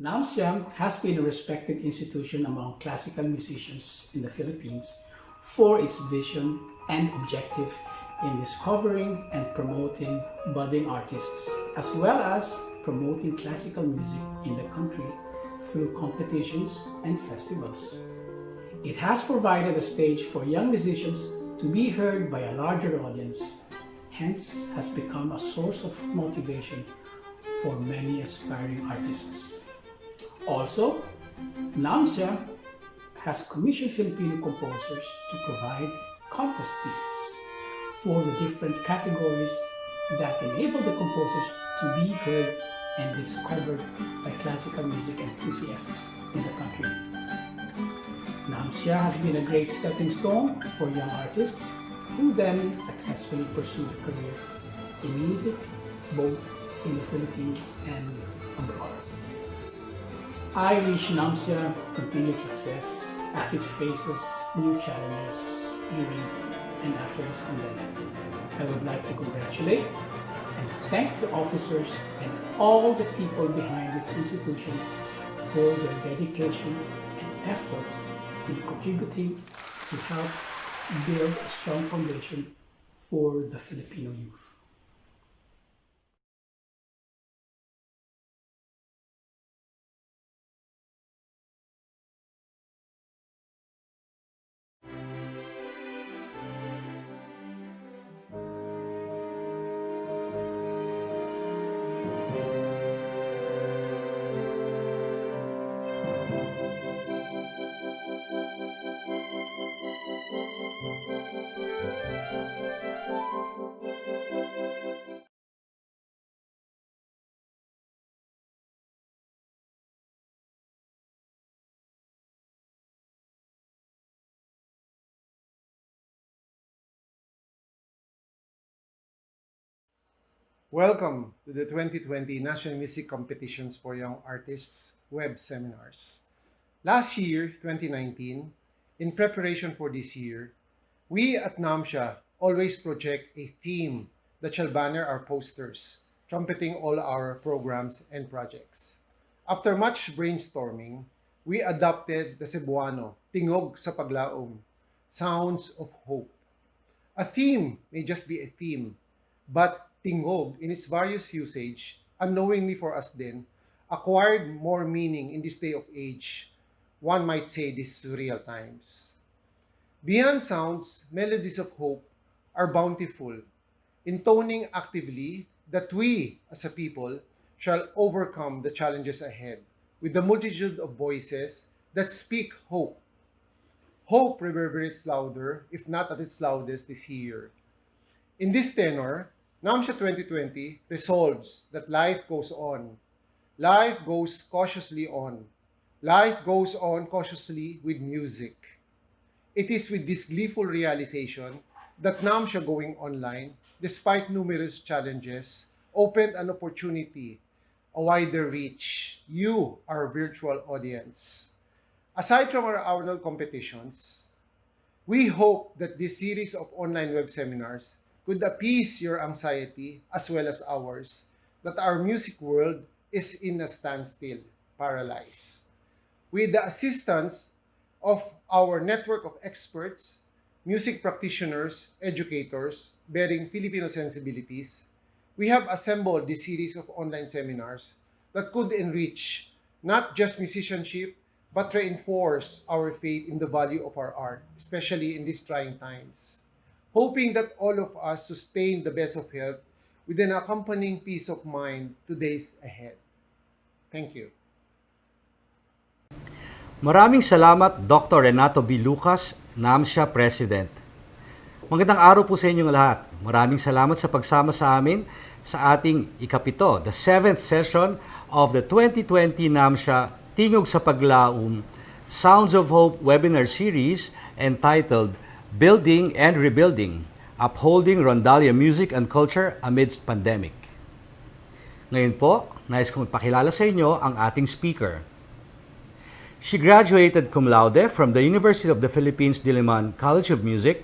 NAMSIA has been a respected institution among classical musicians in the Philippines for its vision and objective in discovering and promoting budding artists, as well as promoting classical music in the country through competitions and festivals. It has provided a stage for young musicians to be heard by a larger audience, hence has become a source of motivation for many aspiring artists. Also, NAMSIA has commissioned Filipino composers to provide contest pieces for the different categories that enable the composers to be heard and discovered by classical music enthusiasts in the country. NAMSIA has been a great stepping stone for young artists who then successfully pursue a career in music, both in the Philippines and abroad. I wish NAMSIA continued success as it faces new challenges during and after this pandemic. I would like to congratulate and thank the officers and all the people behind this institution for their dedication and efforts in contributing to help build a strong foundation for the Filipino youth. Welcome to the 2020 National Music Competitions for Young Artists web seminars. Last year, 2019, in preparation for this year, we at NAMSIA always project a theme that shall banner our posters, trumpeting all our programs and projects. After much brainstorming, we adopted the Cebuano, Tingog sa Paglaom, Sounds of Hope. A theme may just be a theme, but tingog in its various usage, unknowingly for us then, acquired more meaning in this day of age, one might say these surreal times. Beyond sounds, melodies of hope are bountiful, intoning actively that we, as a people, shall overcome the challenges ahead with the multitude of voices that speak hope. Hope reverberates louder, if not at its loudest this year. In this tenor, NAMSIA 2020 resolves that life goes on. Life goes cautiously on. Life goes on cautiously with music. It is with this gleeful realization that NAMSIA going online, despite numerous challenges, opened an opportunity, a wider reach. You, our virtual audience. Aside from our annual competitions, we hope that this series of online web seminars could appease your anxiety as well as ours that our music world is in a standstill, paralyzed. With the assistance of our network of experts, music practitioners, educators, bearing Filipino sensibilities, we have assembled this series of online seminars that could enrich not just musicianship, but reinforce our faith in the value of our art, especially in these trying times. Hoping that all of us sustain the best of health with an accompanying peace of mind to days ahead. Thank you. Maraming salamat Dr. Renato B. Lucas, NAMSIA President. Magandang araw po sa inyong lahat. Maraming salamat sa pagsama sa amin sa ating ikapito, the 7th session of the 2020 NAMSIA Tingog sa Paglaom Sounds of Hope webinar series entitled Building and Rebuilding, Upholding Rondalla Music and Culture Amidst Pandemic. Ngayon po, nais kong ipakilala sa inyo ang ating speaker. She graduated cum laude from the University of the Philippines Diliman College of Music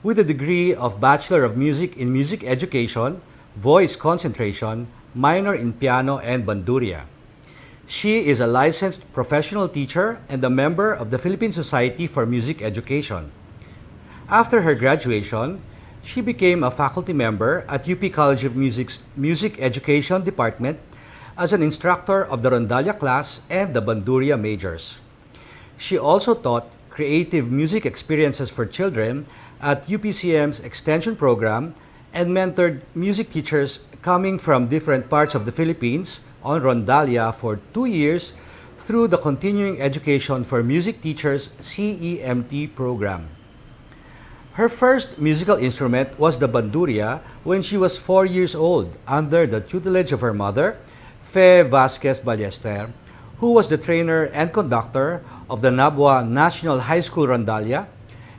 with a degree of Bachelor of Music in Music Education, Voice Concentration, minor in Piano and Bandurria. She is a licensed professional teacher and a member of the Philippine Society for Music Education. After her graduation, she became a faculty member at UP College of Music's Music Education Department as an instructor of the Rondalla class and the Bandurria majors. She also taught creative music experiences for children at UPCM's extension program and mentored music teachers coming from different parts of the Philippines on Rondalla for 2 years through the Continuing Education for Music Teachers CEMT program. Her first musical instrument was the bandurria when she was 4 years old under the tutelage of her mother, Fe Vasquez Ballester, who was the trainer and conductor of the Nabwa National High School Rondalla,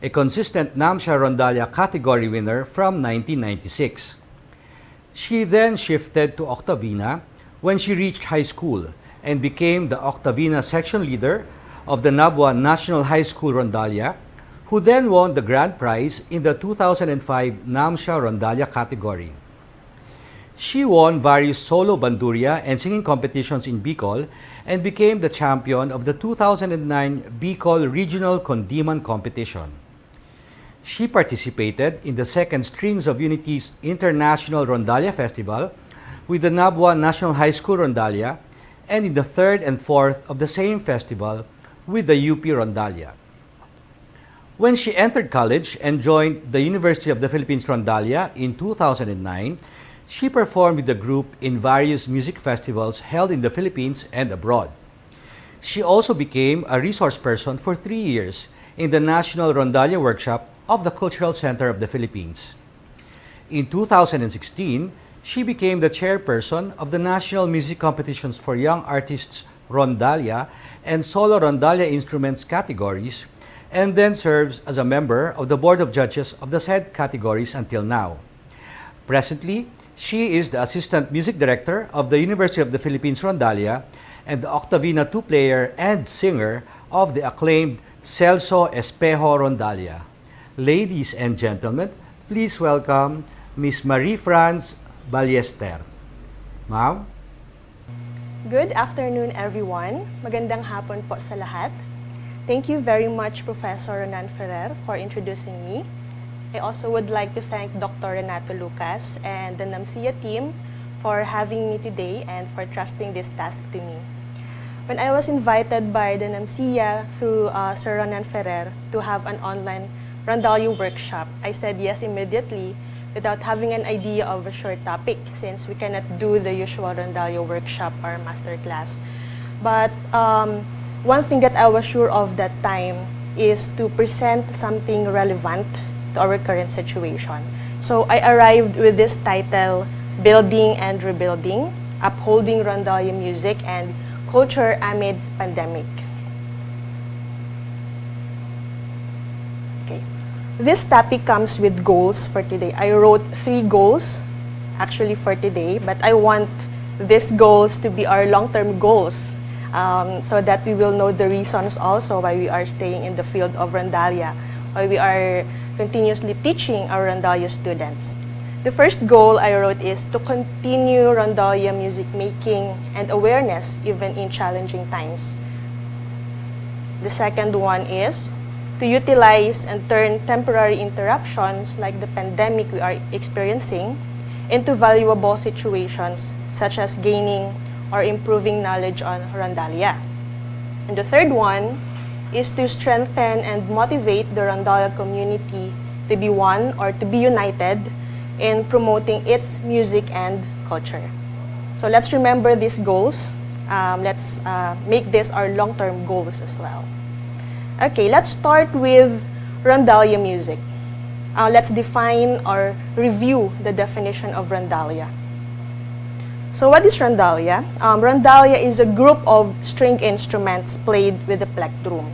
a consistent NAMSA Rondalla category winner from 1996. She then shifted to Octavina when she reached high school and became the Octavina section leader of the Nabwa National High School Rondalla, who then won the grand prize in the 2005 NAMSA Rondalla category. She won various solo bandurria and singing competitions in Bicol and became the champion of the 2009 Bicol Regional Condiman Competition. She participated in the second Strings of Unity's International Rondalla Festival with the Nabwa National High School Rondalla and in the third and fourth of the same festival with the UP Rondalla. When she entered college and joined the University of the Philippines Rondalla in 2009, she performed with the group in various music festivals held in the Philippines and abroad. She also became a resource person for 3 years in the National Rondalla Workshop of the Cultural Center of the Philippines. In 2016, she became the chairperson of the National Music Competitions for Young Artists Rondalla and Solo Rondalla Instruments categories, and then serves as a member of the Board of Judges of the said categories until now. Presently, she is the Assistant Music Director of the University of the Philippines Rondalla and the Octavina two-player and singer of the acclaimed Celso Espejo Rondalla. Ladies and gentlemen, please welcome Ms. Marie-France Ballester. Ma'am? Good afternoon, everyone. Magandang hapon po sa lahat. Thank you very much, Professor Ronan Ferrer, for introducing me. I also would like to thank Dr. Renato Lucas and the NAMSIA team for having me today and for trusting this task to me. When I was invited by the NAMSIA through Sir Ronan Ferrer to have an online Rondalla workshop, I said yes immediately without having an idea of a short topic since we cannot do the usual Rondalla workshop or masterclass. But one thing that I was sure of that time is to present something relevant to our current situation. So I arrived with this title, Building and Rebuilding, Upholding Rondalla Music and Culture Amidst Pandemic. Okay. This topic comes with goals for today. I wrote 3 goals actually for today, but I want these goals to be our long-term goals. So that we will know the reasons also why we are staying in the field of Rondalla, why we are continuously teaching our Rondalla students. The first goal I wrote is to continue Rondalla music making and awareness even in challenging times. The second one is to utilize and turn temporary interruptions like the pandemic we are experiencing into valuable situations such as gaining or improving knowledge on Rondalla. And the third one is to strengthen and motivate the Rondalla community to be one or to be united in promoting its music and culture. So let's remember these goals. Let's make this our long-term goals as well. Okay, let's start with Rondalla music. Let's define or review the definition of Rondalla. So what is Rondalla? Rondalla is a group of string instruments played with a plectrum.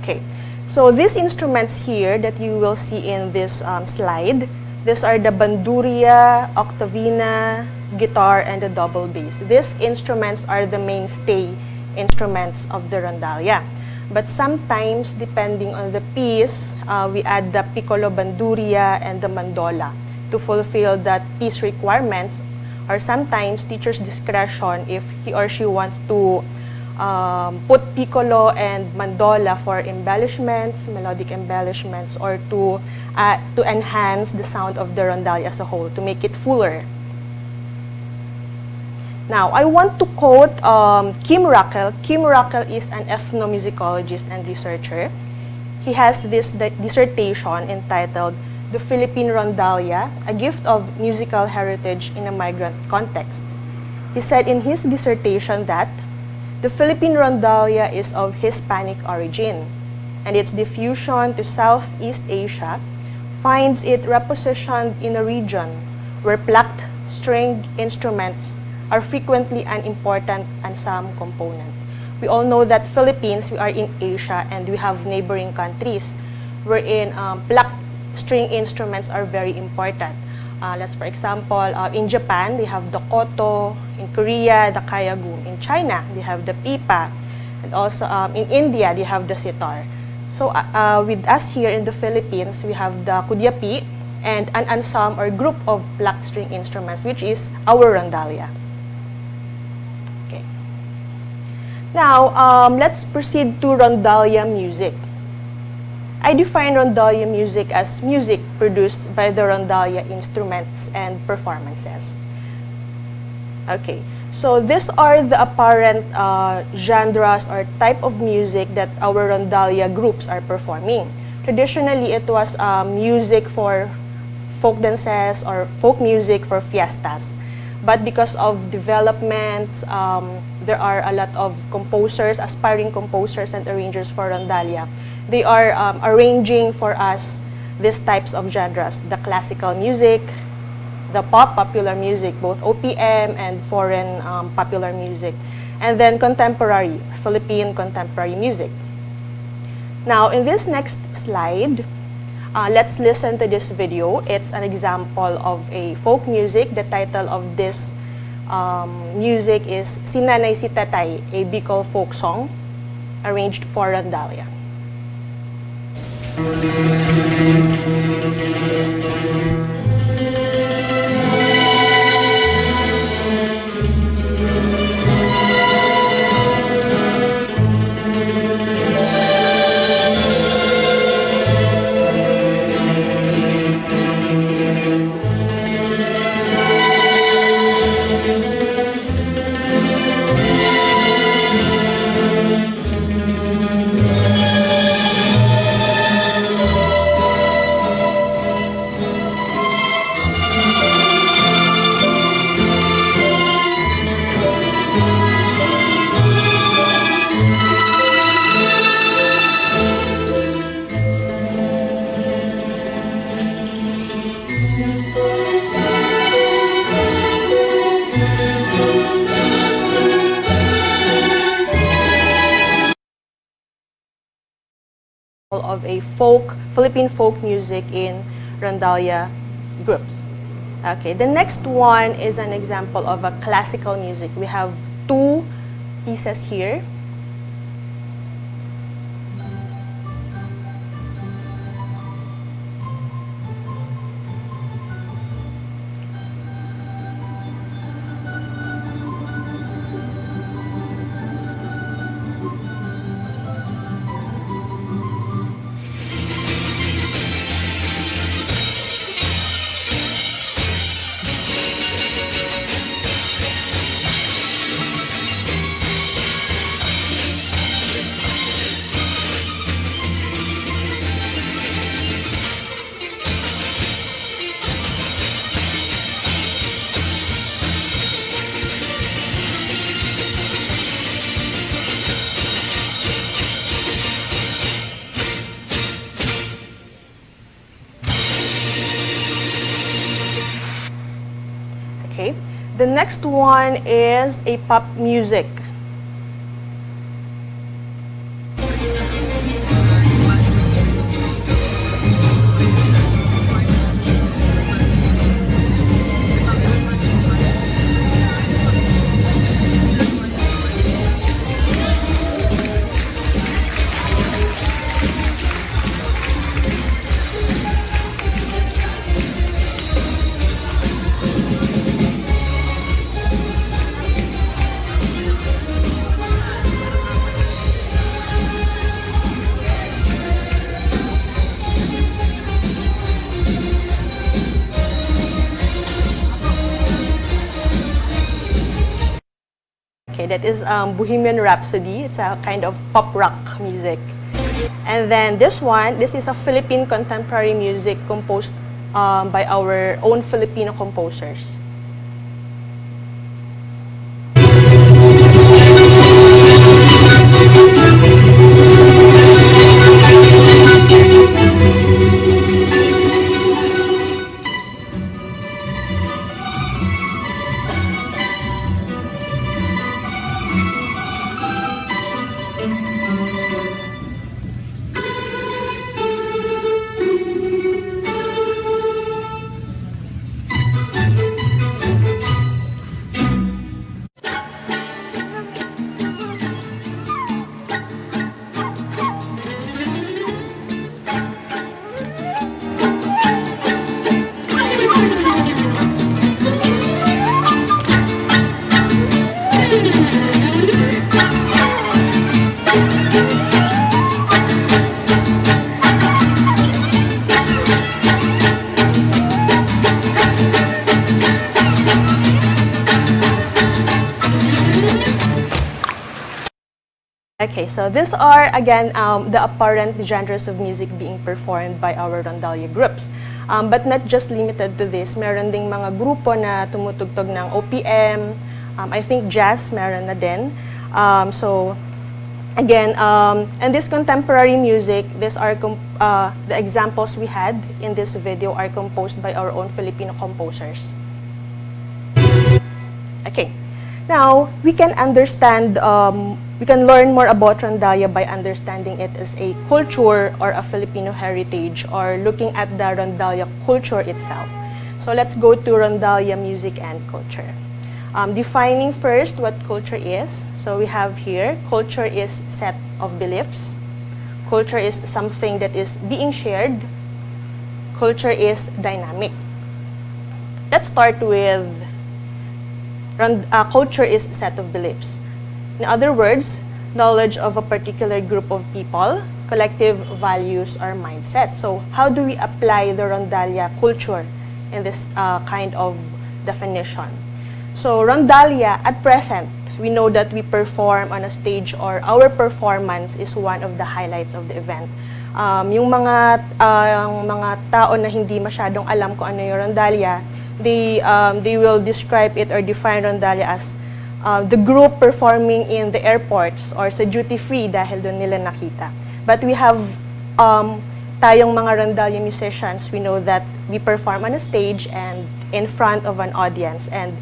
Okay, So these instruments here that you will see in this slide, these are the banduria, octavina, guitar, and the double bass. These instruments are the mainstay instruments of the rondalla. But sometimes, depending on the piece, we add the piccolo banduria and the mandola to fulfill that piece requirements, or sometimes teacher's discretion if he or she wants to put piccolo and mandola for embellishments, melodic embellishments, or to enhance the sound of the rondalla as a whole, to make it fuller. Now, I want to quote Kim Rackel. Kim Rackel is an ethnomusicologist and researcher. He has this dissertation entitled "The Philippine Rondalla, a Gift of Musical Heritage in a Migrant Context." He said in his dissertation that the Philippine rondalla is of Hispanic origin, and its diffusion to Southeast Asia finds it repositioned in a region where plucked stringed instruments are frequently an important ensemble component. We all know that Philippines, we are in Asia, and we have neighboring countries wherein plucked string instruments are very important. Let's, for example, in Japan, they have the koto. In Korea, the kayagum. In China, they have the pipa. And also in India, they have the sitar. So with us here in the Philippines, we have the kudyapi and an ensemble or group of plucked string instruments, which is our rondalla. Okay. Now, let's proceed to rondalla music. I define rondalla music as music produced by the rondalla instruments and performances. Okay, so these are the apparent genres or type of music that our rondalla groups are performing. Traditionally, it was music for folk dances or folk music for fiestas. But because of development, there are a lot of composers, aspiring composers and arrangers for rondalla. They are arranging for us these types of genres: the classical music, the pop popular music, both OPM and foreign popular music, and then contemporary, Philippine contemporary music. Now, in this next slide, let's listen to this video. It's an example of a folk music. The title of this music is Sinanay Si Tatay, a Bicol folk song arranged for rondalla. Of a Philippine folk music in rondalla groups. Okay, the next one is an example of a classical music. We have two pieces here. Okay, the next one is a pop music. Okay, that is Bohemian Rhapsody. It's a kind of pop rock music. And then this one, this is a Philippine contemporary music composed by our own Filipino composers. Okay, so these are, again, the apparent genres of music being performed by our Rondalla groups. But not just limited to this, meron ding mga grupo na tumutugtog ng OPM, I think jazz meron na din. So, again, and this contemporary music, these are the examples we had in this video are composed by our own Filipino composers. Okay, now we can understand, we can learn more about Rondalla by understanding it as a culture or a Filipino heritage, or looking at the Rondalla culture itself. So let's go to Rondalla music and culture. Defining first what culture is. So we have here, culture is set of beliefs. Culture is something that is being shared. Culture is dynamic. Let's start with culture is set of beliefs. In other words, knowledge of a particular group of people, collective values or mindset. So how do we apply the Rondalla culture in this kind of definition? So Rondalla, at present, we know that we perform on a stage, or our performance is one of the highlights of the event. Yung mga tao na hindi masyadong alam kung ano yung Rondalla, they will describe it or define Rondalla as the group performing in the airports or sa duty-free dahil doon nila nakita. But we have tayong mga Rondalla musicians, we know that we perform on a stage and in front of an audience. And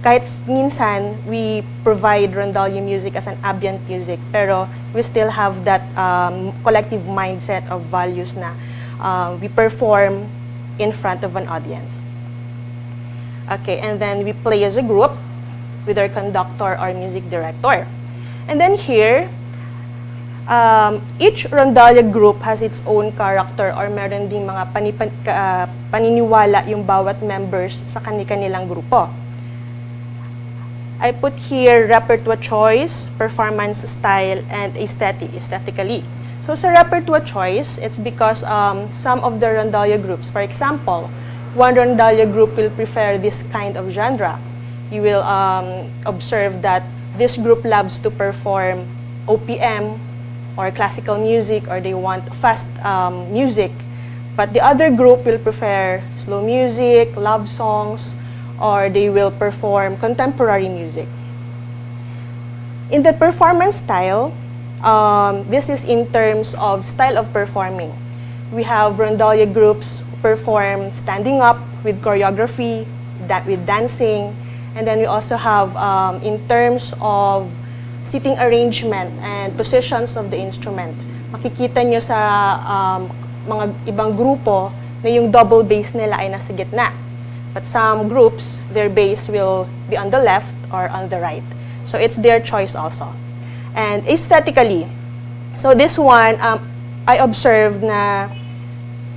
kahit minsan, we provide Rondalla music as an ambient music, pero we still have that collective mindset of values na we perform in front of an audience. Okay, and then we play as a group with our conductor or music director. And then here, each Rondalla group has its own character, or meron ding mga paniniwala yung bawat members sa kanilang grupo. I put here repertoire choice, performance style, and aesthetically. So sa repertoire choice, it's because some of the Rondalla groups, for example, one Rondalla group will prefer this kind of genre. You will observe that this group loves to perform OPM or classical music, or they want fast music. But the other group will prefer slow music, love songs, or they will perform contemporary music. In the performance style, this is in terms of style of performing. We have Rondalla groups who perform standing up with choreography, with dancing. And then we also have, in terms of seating arrangement and positions of the instrument, makikita nyo sa mga ibang grupo na yung double bass nila ay nasa gitna. But some groups, their bass will be on the left or on the right. So it's their choice also. And aesthetically, so this one, I observed na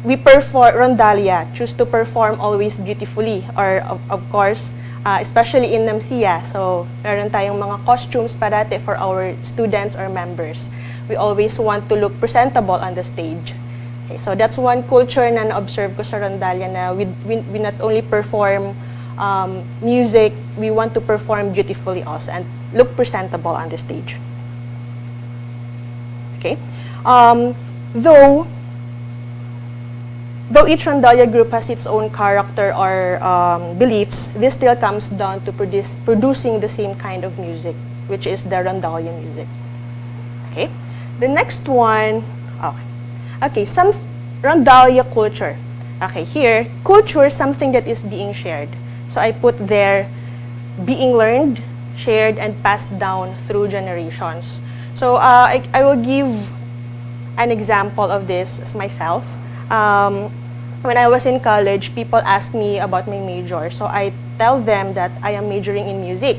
we perform, Rondalla choose to perform always beautifully, or of course, especially in NAMSIA. So, meron tayong mga costumes parate for our students or members. We always want to look presentable on the stage. Okay, so that's one culture na na-observe ko sa Rondalla, na we not only perform music, we want to perform beautifully also and look presentable on the stage. Okay. Though each Rondalla group has its own character or beliefs, this still comes down to producing the same kind of music, which is the Rondalla music. Okay. The next one, okay, some Rondalla culture. Okay, here, culture is something that is being shared. So I put there, being learned, shared, and passed down through generations. So I will give an example of this as myself. When I was in college, people asked me about my major. So I tell them that I am majoring in music.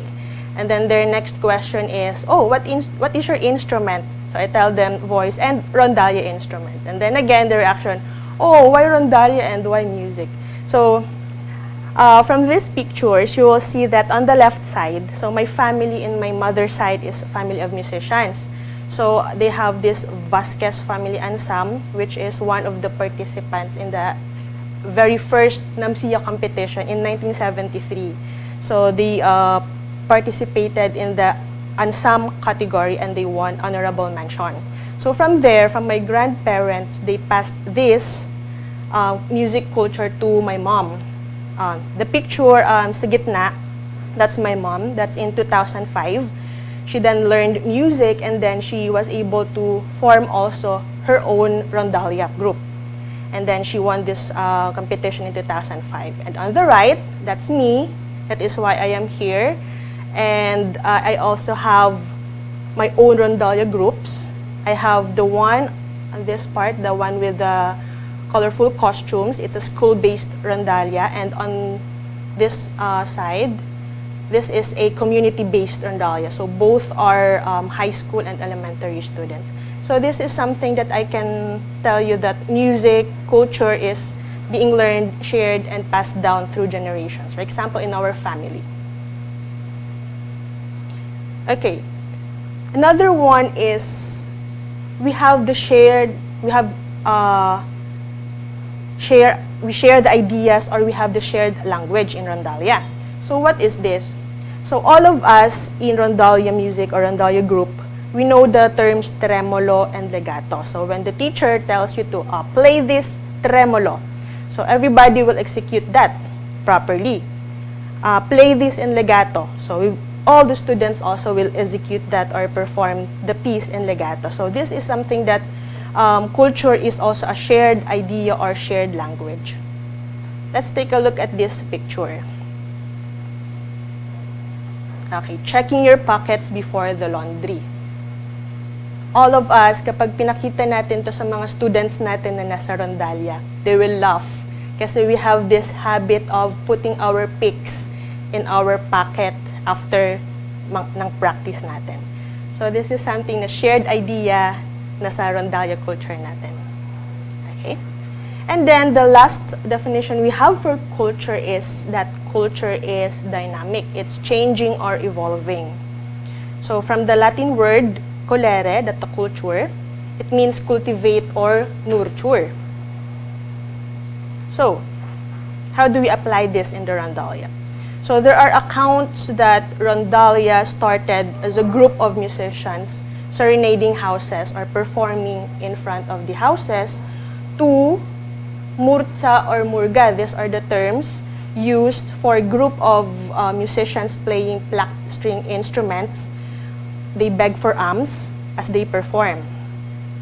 And then their next question is, oh, what is your instrument? So I tell them voice and Rondalla instrument. And then again, the reaction, oh, why Rondalla and why music? So from these pictures, you will see that on the left side, so my family in my mother's side is a family of musicians. So they have this Vasquez family ensemble, which is one of the participants in the very first NAMSIA competition in 1973. So they participated in the ensemble category and they won honorable mention. So from there, from my grandparents, they passed this music culture to my mom. The picture sa gitna, that's my mom. That's in 2005. She then learned music and then she was able to form also her own Rondalla group. And then she won this competition in 2005. And on the right, that's me. That is why I am here. And I also have my own Rondalla groups. I have the one on this part, the one with the colorful costumes. It's a school-based Rondalla. And on this side, this is a community-based Rondalla. So both are high school and elementary students. So this is something that I can tell you that music, culture is being learned, shared, and passed down through generations. For example, in our family. Okay. Another one is we have the shared, we share the ideas or we have the shared language in Rondalla. So what is this? So all of us in Rondalla music or Rondalla group, we know the terms tremolo and legato. So when the teacher tells you to play this tremolo, so everybody will execute that properly. Play this in legato. So all the students also will execute that or perform the piece in legato. So this is something that culture is also a shared idea or shared language. Let's take a look at this picture. Okay, checking your pockets before the laundry. All of us, kapag pinakita natin to sa mga students natin na nasa Rondalla, they will laugh. Kasi we have this habit of putting our pics in our pocket after ng practice natin. So this is something na shared idea na sa Rondalla culture natin. Okay? And then the last definition we have for culture is that culture is dynamic. It's changing or evolving. So from the Latin word colere, that the culture, it means cultivate or nurture. So, how do we apply this in the Rondalla? So there are accounts that Rondalla started as a group of musicians serenading houses or performing in front of the houses to murtsa or murga. These are the terms used for a group of musicians playing plucked string instruments. They beg for alms as they perform.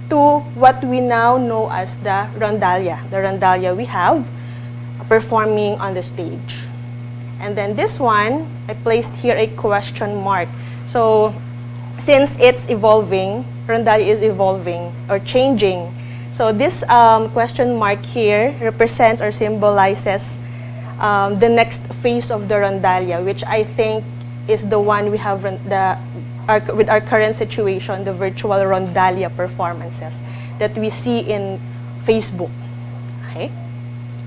To what we now know as the Rondalla. The Rondalla we have performing on the stage. And then this one, I placed here a question mark. So, since it's evolving, Rondalla is evolving or changing. So this question mark here represents or symbolizes the next phase of the Rondalla, which I think is the one we have with our current situation, the virtual Rondalla performances that we see in Facebook. Okay?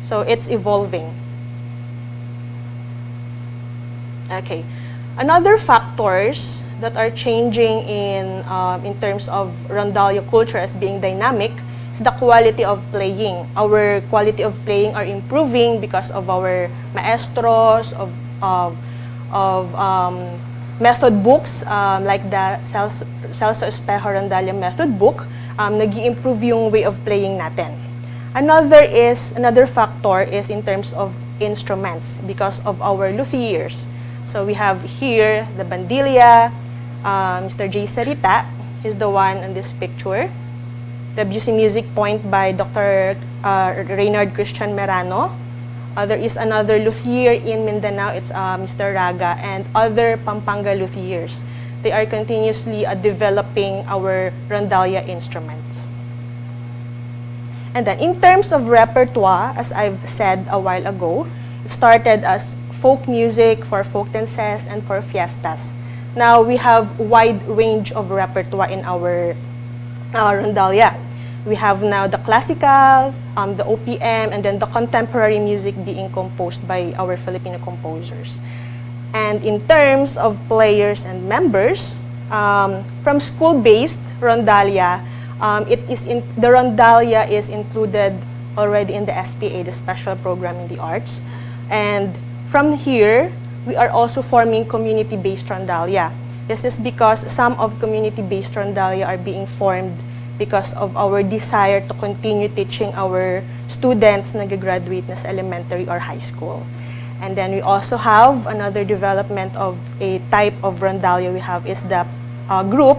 So it's evolving. Okay. Another factors that are changing in terms of Rondalla culture as being dynamic, is the quality of playing. Our quality of playing are improving because of our maestros, of method books, like the Celso Espejo Rondalla method book. Nag-i-improve yung way of playing natin. Another factor is in terms of instruments because of our luthiers. So we have here the bandilla, Mr. J. Sarita, he's the one in this picture. The Busy Music Point by Dr. Reynard Christian Merano. There is another luthier in Mindanao, it's Mr. Raga, and other Pampanga luthiers. They are continuously developing our rondalla instruments. And then in terms of repertoire, as I've said a while ago, it started as folk music for folk dances and for fiestas. Now we have wide range of repertoire in our rondalla. We have now the classical, the OPM, and then the contemporary music being composed by our Filipino composers. And in terms of players and members, from school-based rondalla, the rondalla is included already in the SPA, the Special Program in the Arts. And from here, we are also forming community-based rondalla. This is because some of community-based rondalla are being formed because of our desire to continue teaching our students na graduate na sa elementary or high school. And then we also have another development of a type of rondalla we have is the group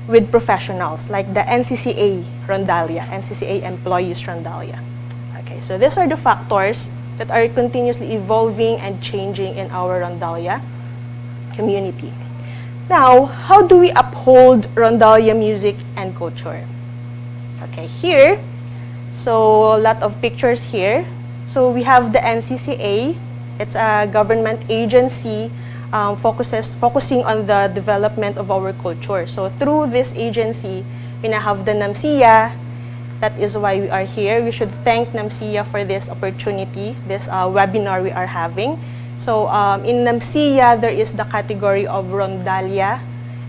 with professionals, like the NCCA rondalla, NCCA employees rondalla. Okay, so these are the factors that are continuously evolving and changing in our rondalla community. Now, how do we uphold rondalla music and culture? Okay, here, so a lot of pictures here. So we have the NCCA. It's a government agency focusing on the development of our culture. So through this agency, we now have the NAMSIA. That is why we are here. We should thank NAMSIA for this opportunity, this webinar we are having. So in NAMSIA, there is the category of rondalla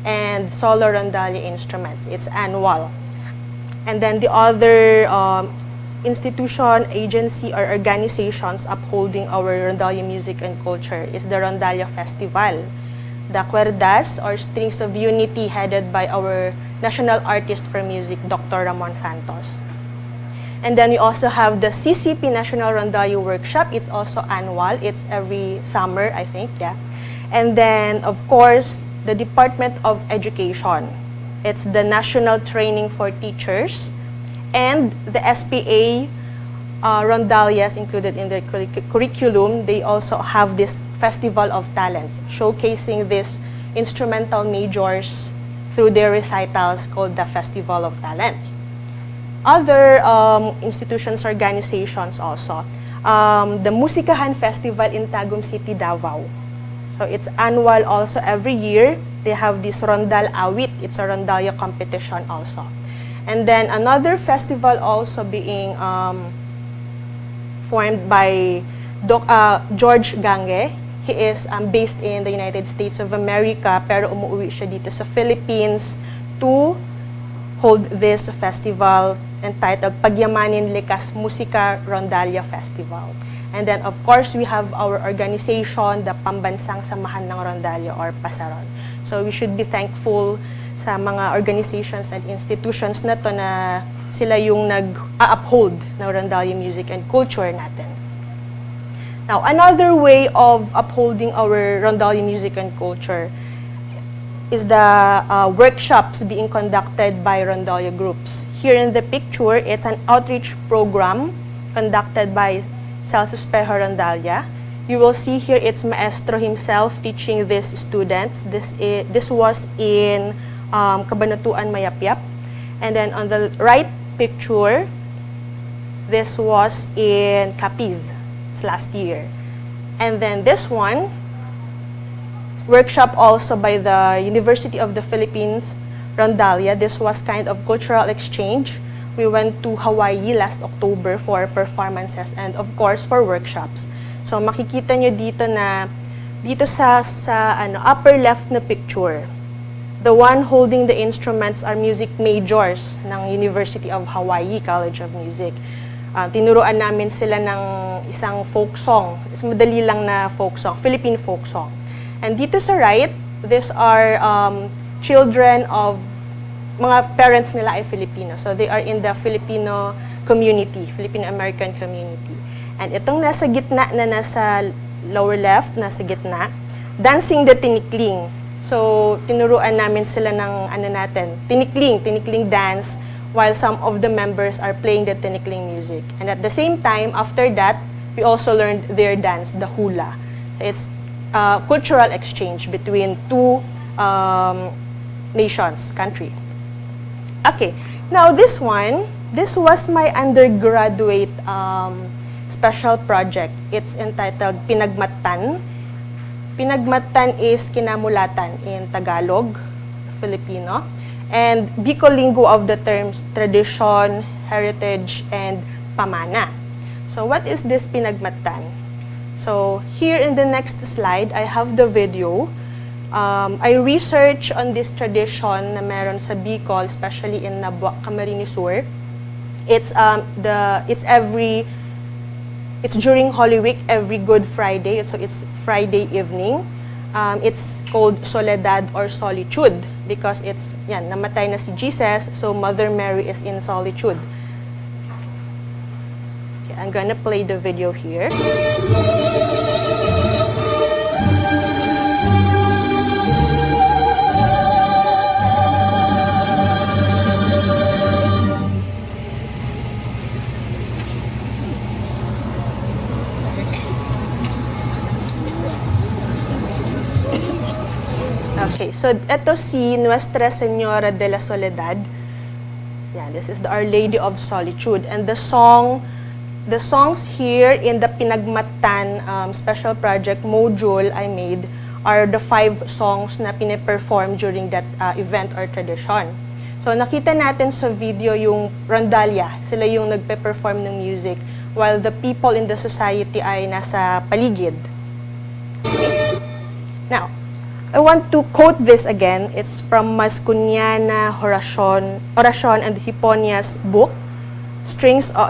and solo rondalla instruments. It's annual. And then the other institution, agency, or organizations upholding our rondalla music and culture is the Rondalla Festival. The Cuerdas, or Strings of Unity, headed by our national artist for music, Dr. Ramon Santos. And then we also have the CCP National Rondalla Workshop. It's also annual. It's every summer, I think, yeah. And then, of course, the Department of Education. It's the National Training for Teachers. And the SPA rondallas included in their curriculum, they also have this Festival of Talents, showcasing these instrumental majors through their recitals called the Festival of Talents. Other institutions, organizations also. The Musikahan Festival in Tagum City, Davao. So it's annual also every year. They have this Rondal Awit. It's a rondalla competition also. And then another festival also being formed by George Gange. He is based in the United States of America, pero umuwi siya dito sa Philippines to hold this festival entitled Pagyamanin Likas Musika Rondalla Festival. And then, of course, we have our organization, the Pambansang Samahan ng Rondalla, or Pasaron. So we should be thankful sa mga organizations and institutions na to na sila yung nag-uphold ng rondalla music and culture natin. Now, another way of upholding our rondalla music and culture is the workshops being conducted by rondalla groups. Here in the picture, it's an outreach program conducted by Celso Espejo Rondalla. You will see here it's Maestro himself teaching these students. This was in Cabanatuan, Mayapyap. And then on the right picture, this was in Capiz last year. And then this one, workshop also by the University of the Philippines, Rondalla. This was kind of cultural exchange. We went to Hawaii last October for performances and of course for workshops. So makikita nyo dito na, dito sa upper left na picture, The one holding the instruments are music majors ng University of Hawaii College of Music. Tinuruan namin sila ng isang folk song. Madali lang na folk song, Philippine folk song. And dito sa right, these are children of mga parents nila ay Filipino. So they are in the Filipino community, Filipino-American community. And itong nasa gitna na nasa lower left, nasa gitna, dancing the tinikling. So tinuruan namin sila ng tinikling dance, while some of the members are playing the tinikling music. And at the same time, after that, we also learned their dance, the hula. So it's cultural exchange between two country. Okay, now this was my undergraduate special project. It's entitled Pinagmatan. Pinagmatan is kinamulatan in Tagalog, Filipino, and Bicolingo of the terms tradition, heritage, and pamana. So what is this Pinagmatan? So here in the next slide, I have the video. I research on this tradition na meron sa Bicol, especially in Nabuac, Camarines Sur. It's during Holy Week, every Good Friday. So it's Friday evening. It's called Soledad or Solitude because it's namatay na si Jesus, so Mother Mary is in solitude. Okay, I'm gonna play the video here. Okay, so ito si Nuestra Señora de la Soledad. Yeah, this is the Our Lady of Solitude. And the songs here in the Pinagmatan special project module I made are the 5 songs na pine-perform during that event or tradition. So nakita natin sa video yung Rondalla, sila yung nagpe-perform ng music while the people in the society ay nasa paligid. Okay. Now, I want to quote this again. It's from Mascuniana Oracion and Hiponia's book,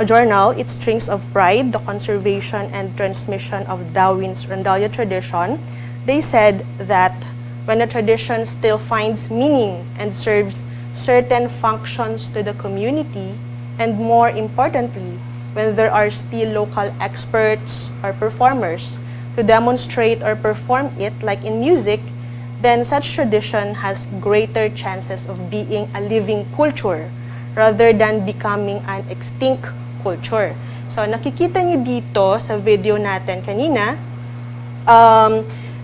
Journal, It's Strings of Pride, the Conservation and Transmission of Darwin's Rondalla Tradition. They said that when a tradition still finds meaning and serves certain functions to the community, and more importantly, when there are still local experts or performers to demonstrate or perform it, like in music, then such tradition has greater chances of being a living culture rather than becoming an extinct culture. So nakikita niyo dito sa video natin kanina,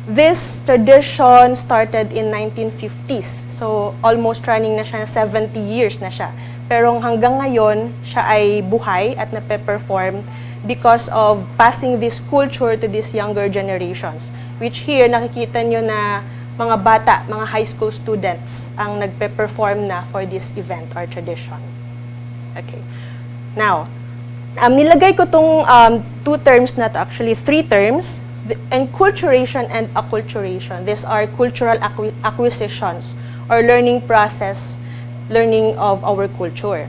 this tradition started in 1950s. So almost running na siya, 70 years na siya. Pero hanggang ngayon, siya ay buhay at nape-perform because of passing this culture to these younger generations. Which here, nakikita niyo na mga bata, mga high school students ang nagpe-perform na for this event or tradition. Okay. Now, nilagay ko tong 2 terms na to, actually 3 terms, enculturation and acculturation. These are cultural acquisitions or learning process, learning of our culture.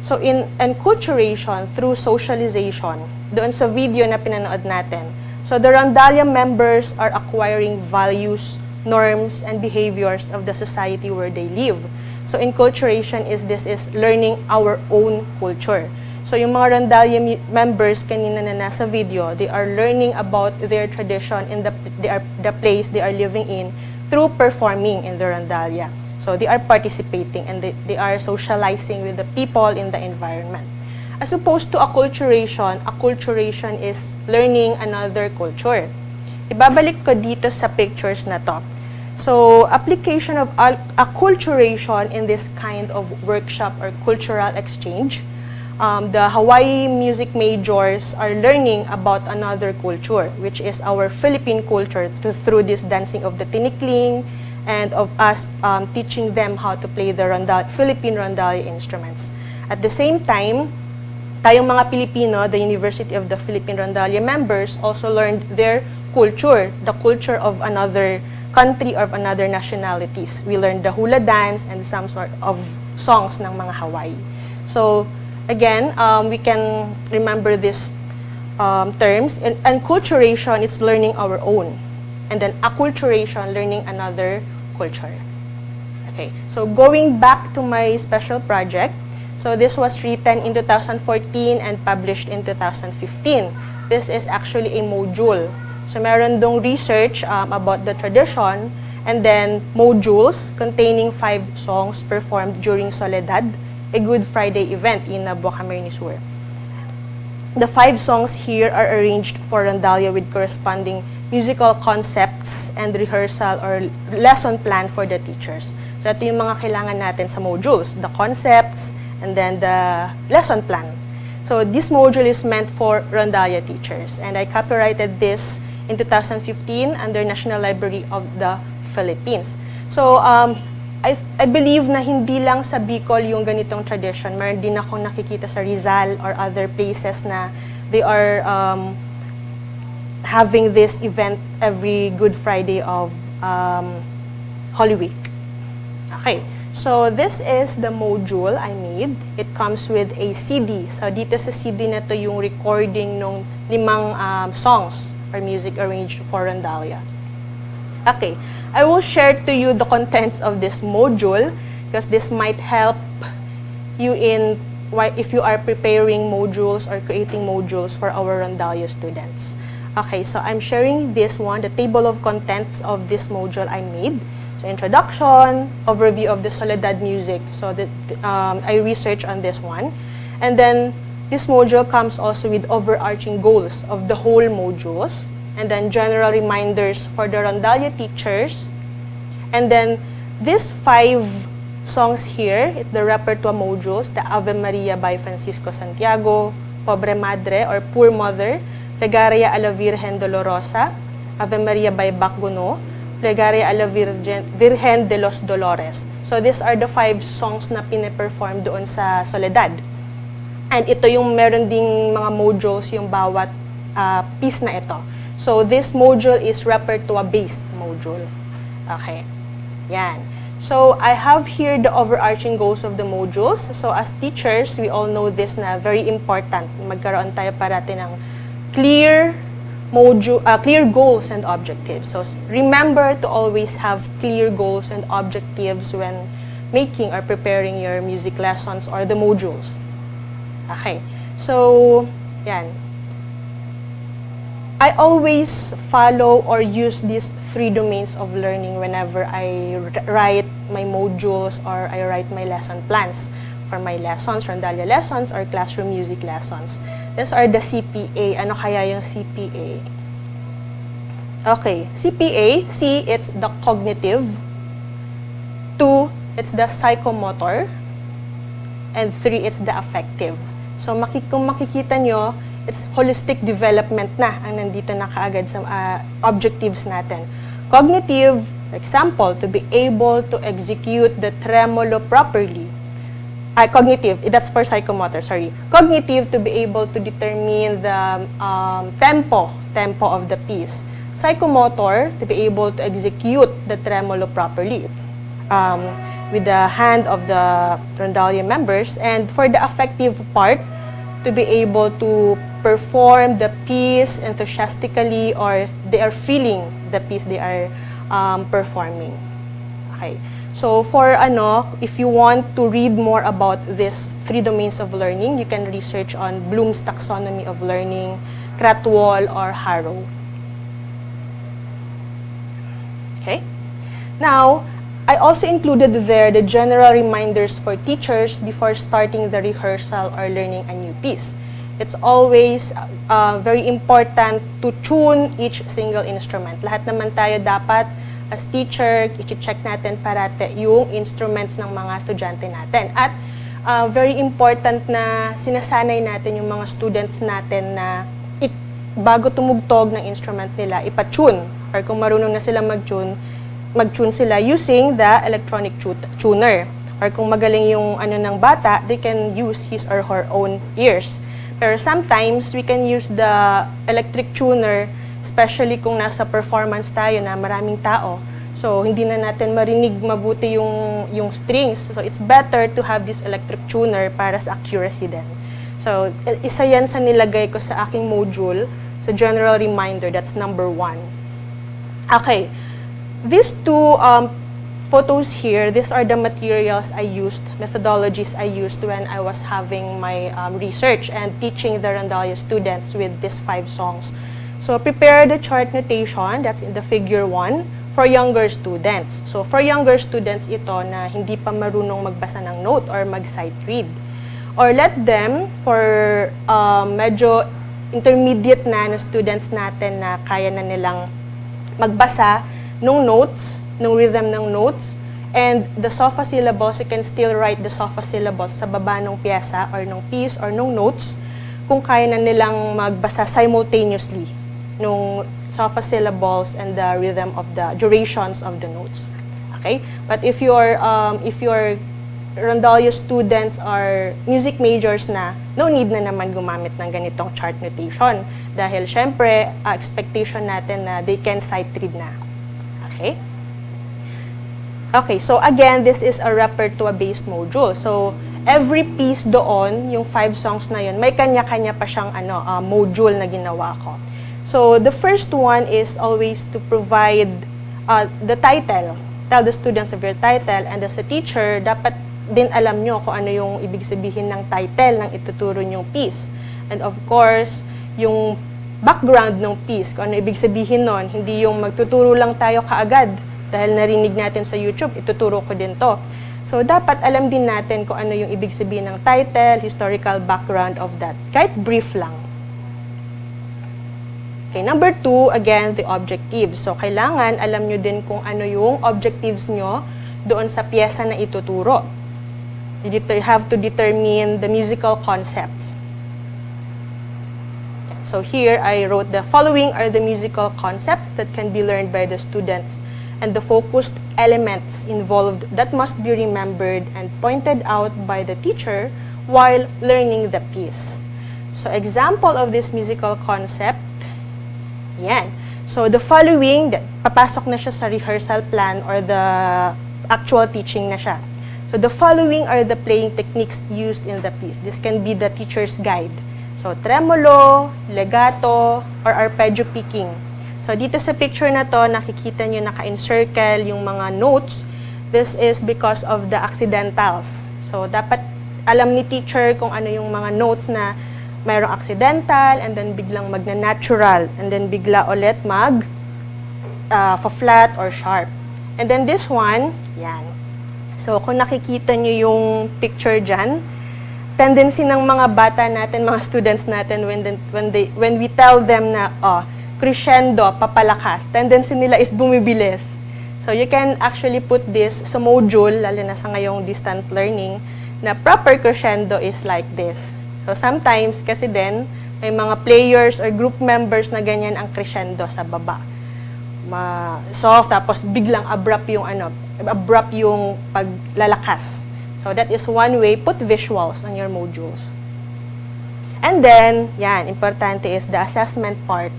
So in enculturation, through socialization, doon sa video na pinanood natin, so the Rondalla members are acquiring values, norms, and behaviors of the society where they live. So enculturation is learning our own culture. So yung mga Rondalla members kanina na nasa video, they are learning about their tradition in the place they are living in through performing in the Rondalla. So they are participating and they are socializing with the people in the environment. As opposed to acculturation is learning another culture. Ibabalik ko dito sa pictures na to. So, application of acculturation in this kind of workshop or cultural exchange, the Hawaii music majors are learning about another culture, which is our Philippine culture through this dancing of the tinikling and of us teaching them how to play the Philippine Rondalla instruments. At the same time, tayong mga Pilipino, the University of the Philippine Rondalla members also learned their culture, the culture of another country or of another nationalities. We learned the hula dance and some sort of songs ng mga Hawaii. So, again, we can remember these terms. And enculturation is learning our own. And then acculturation, learning another culture. Okay, so going back to my special project, so this was written in 2014 and published in 2015. This is actually a module. So meron dong research about the tradition and then modules containing 5 songs performed during Soledad, a Good Friday event in Bukamerni Sur. The 5 songs here are arranged for Rondalla with corresponding musical concepts and rehearsal or lesson plan for the teachers. So ito yung mga kailangan natin sa modules, the concepts and then the lesson plan. So this module is meant for Rondalla teachers, and I copyrighted this in 2015 under National Library of the Philippines. So I believe na hindi lang sa Bicol yung ganitong tradition. Meron din akong nakikita sa Rizal or other places na they are having this event every Good Friday of Holy Week. Okay, so this is the module I made. It comes with a CD. So dito sa CD na to yung recording ng 5 songs or music arranged for Rondalla. Okay, I will share to you the contents of this module because this might help you in if you are preparing modules or creating modules for our Rondalla students. Okay, so I'm sharing this one, the table of contents of this module I made. So introduction, overview of the Soledad music. So that I researched on this one. And then this module comes also with overarching goals of the whole modules. And then general reminders for the Rondalla teachers. And then these 5 songs here, the repertoire modules, the Ave Maria by Francisco Santiago, Pobre Madre or Poor Mother, Plegaria a la Virgen Dolorosa, Ave Maria by Bacguno, Plegaria a la Virgen de los Dolores. So these are the 5 songs na pine-perform doon sa Soledad. And ito yung meron ding mga modules yung bawat piece na ito. So this module is repertoire-based module. Okay. Yan. So I have here the overarching goals of the modules. So as teachers, we all know this na very important. Magkaroon tayo parati ng clear goals and objectives. So remember to always have clear goals and objectives when making or preparing your music lessons or the modules. Okay. So, yan. I always follow or use these 3 domains of learning whenever I write my modules or I write my lesson plans for my lessons, Rondalla lessons, or classroom music lessons. These are the CPA. Ano kaya yung CPA? Okay, CPA, C, it's the cognitive. 2, it's the psychomotor. And 3, it's the affective. So kung makikita nyo, it's holistic development na ang nandito na kaagad sa objectives natin. Cognitive, for example, to be able to execute the tremolo properly. Cognitive, that's for psychomotor, sorry. Cognitive, to be able to determine the tempo of the piece. Psychomotor, to be able to execute the tremolo properly with the hand of the Rondalla members. And for the affective part, to be able to perform the piece enthusiastically or they are feeling the piece they are performing. Okay. So for if you want to read more about these 3 domains of learning, you can research on Bloom's Taxonomy of Learning, Cratwall, or Harrow. Okay. Now, I also included there the general reminders for teachers before starting the rehearsal or learning a new piece. It's always very important to tune each single instrument. Lahat naman tayo dapat, as teacher, i-check natin parate yung instruments ng mga estudyante natin. At very important na sinasanay natin yung mga students natin na bago tumugtog ng instrument nila, ipa-tune. Or kung marunong na sila mag-tune sila using the electronic tuner. Or kung magaling yung ng bata, they can use his or her own ears. Pero sometimes, we can use the electric tuner, especially kung nasa performance tayo na maraming tao. So, hindi na natin marinig mabuti yung strings. So, it's better to have this electric tuner para sa accuracy din. So, isa yan sa nilagay ko sa aking module, sa general reminder, that's number 1. Okay, these two photos here, these are the materials I used, methodologies I used when I was having my research and teaching the Rondalla students with these 5 songs. So, prepare the chart notation, that's in the figure 1, for younger students. So, for younger students ito na hindi pa marunong magbasa ng note or mag-sight read. Or let them, for medyo intermediate na students natin na kaya na nilang magbasa ng notes, ng rhythm ng notes, and the SOFA syllables, you can still write the SOFA syllables sa baba ng pyesa or ng piece or ng notes kung kaya na nilang magbasa simultaneously nung SOFA syllables and the rhythm of the durations of the notes. Okay? But if your Rondalla students are music majors na, no need na naman gumamit ng ganitong chart notation. Dahil syempre, expectation natin na they can sight read na. Okay? Okay, so again, this is a repertoire-based module. So, every piece doon, yung 5 songs na yun, may kanya-kanya pa siyang module na ginawa ko. So, the first one is always to provide the title. Tell the students of your title, and as a teacher, dapat din alam nyo kung ano yung ibig sabihin ng title ng ituturo nyong piece. And of course, yung background ng piece, kung ano ibig sabihin nun, hindi yung magtuturo lang tayo kaagad. Dahil narinig natin sa YouTube, ituturo ko din to. So, dapat alam din natin kung ano yung ibig sabihin ng title, historical background of that. Kahit brief lang. Okay, number 2, again, the objectives. So, kailangan alam nyo din kung ano yung objectives nyo doon sa pyesa na ituturo. You have to determine the musical concepts. So, here, I wrote the following are the musical concepts that can be learned by the students and the focused elements involved that must be remembered and pointed out by the teacher while learning the piece. So, example of this musical concept, yan. So, the following, papasok na siya sa rehearsal plan or the actual teaching na siya. So, the following are the playing techniques used in the piece. This can be the teacher's guide. So, tremolo, legato, or arpeggio picking. So, dito sa picture na to, nakikita nyo naka-encircle yung mga notes. This is because of the accidentals. So, dapat alam ni teacher kung ano yung mga notes na mayroong accidental, and then biglang magna-natural, and then bigla ulit flat or sharp. And then this one, yan. So, kung nakikita nyo yung picture dyan, tendency ng mga bata natin, mga students natin, when we tell them na, crescendo, papalakas, tendency nila is bumibilis. So, you can actually put this sa module, lalo na sa ngayong distant learning, na proper crescendo is like this. So, sometimes, kasi din, may mga players or group members na ganyan ang crescendo sa baba. Soft, tapos biglang abrupt yung paglalakas. So, that is one way, put visuals on your modules. And then, yan, importante is the assessment part.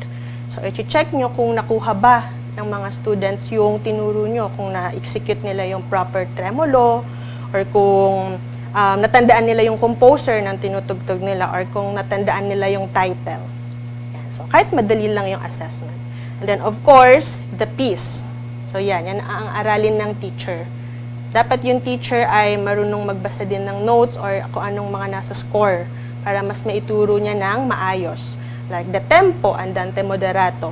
So, i-check nyo kung nakuha ba ng mga students yung tinuro nyo, kung na-execute nila yung proper tremolo, or kung natandaan nila yung composer ng tinutugtog nila, or kung natandaan nila yung title. Yan. So, kahit madali lang yung assessment. And then, of course, the piece. So, yan ang aralin ng teacher. Dapat yung teacher ay marunong magbasa din ng notes or kung anong mga nasa score para mas maituro niya ng maayos. Like the tempo, andante moderato.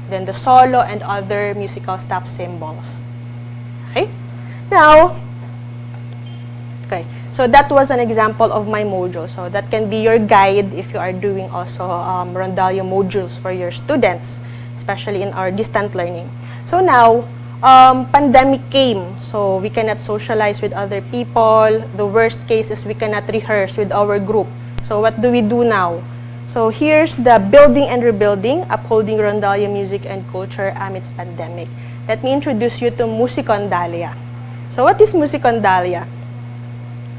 Then the solo and other musical staff symbols. Okay? Now, okay. So that was an example of my module. So that can be your guide if you are doing also Rondalla modules for your students, especially in our distant learning. So now, pandemic came, so we cannot socialize with other people. The worst case is we cannot rehearse with our group. So what do we do now? So here's the building and rebuilding, upholding Rondalla music and culture amidst pandemic. Let me introduce you to Rondalla. So what is Rondalla?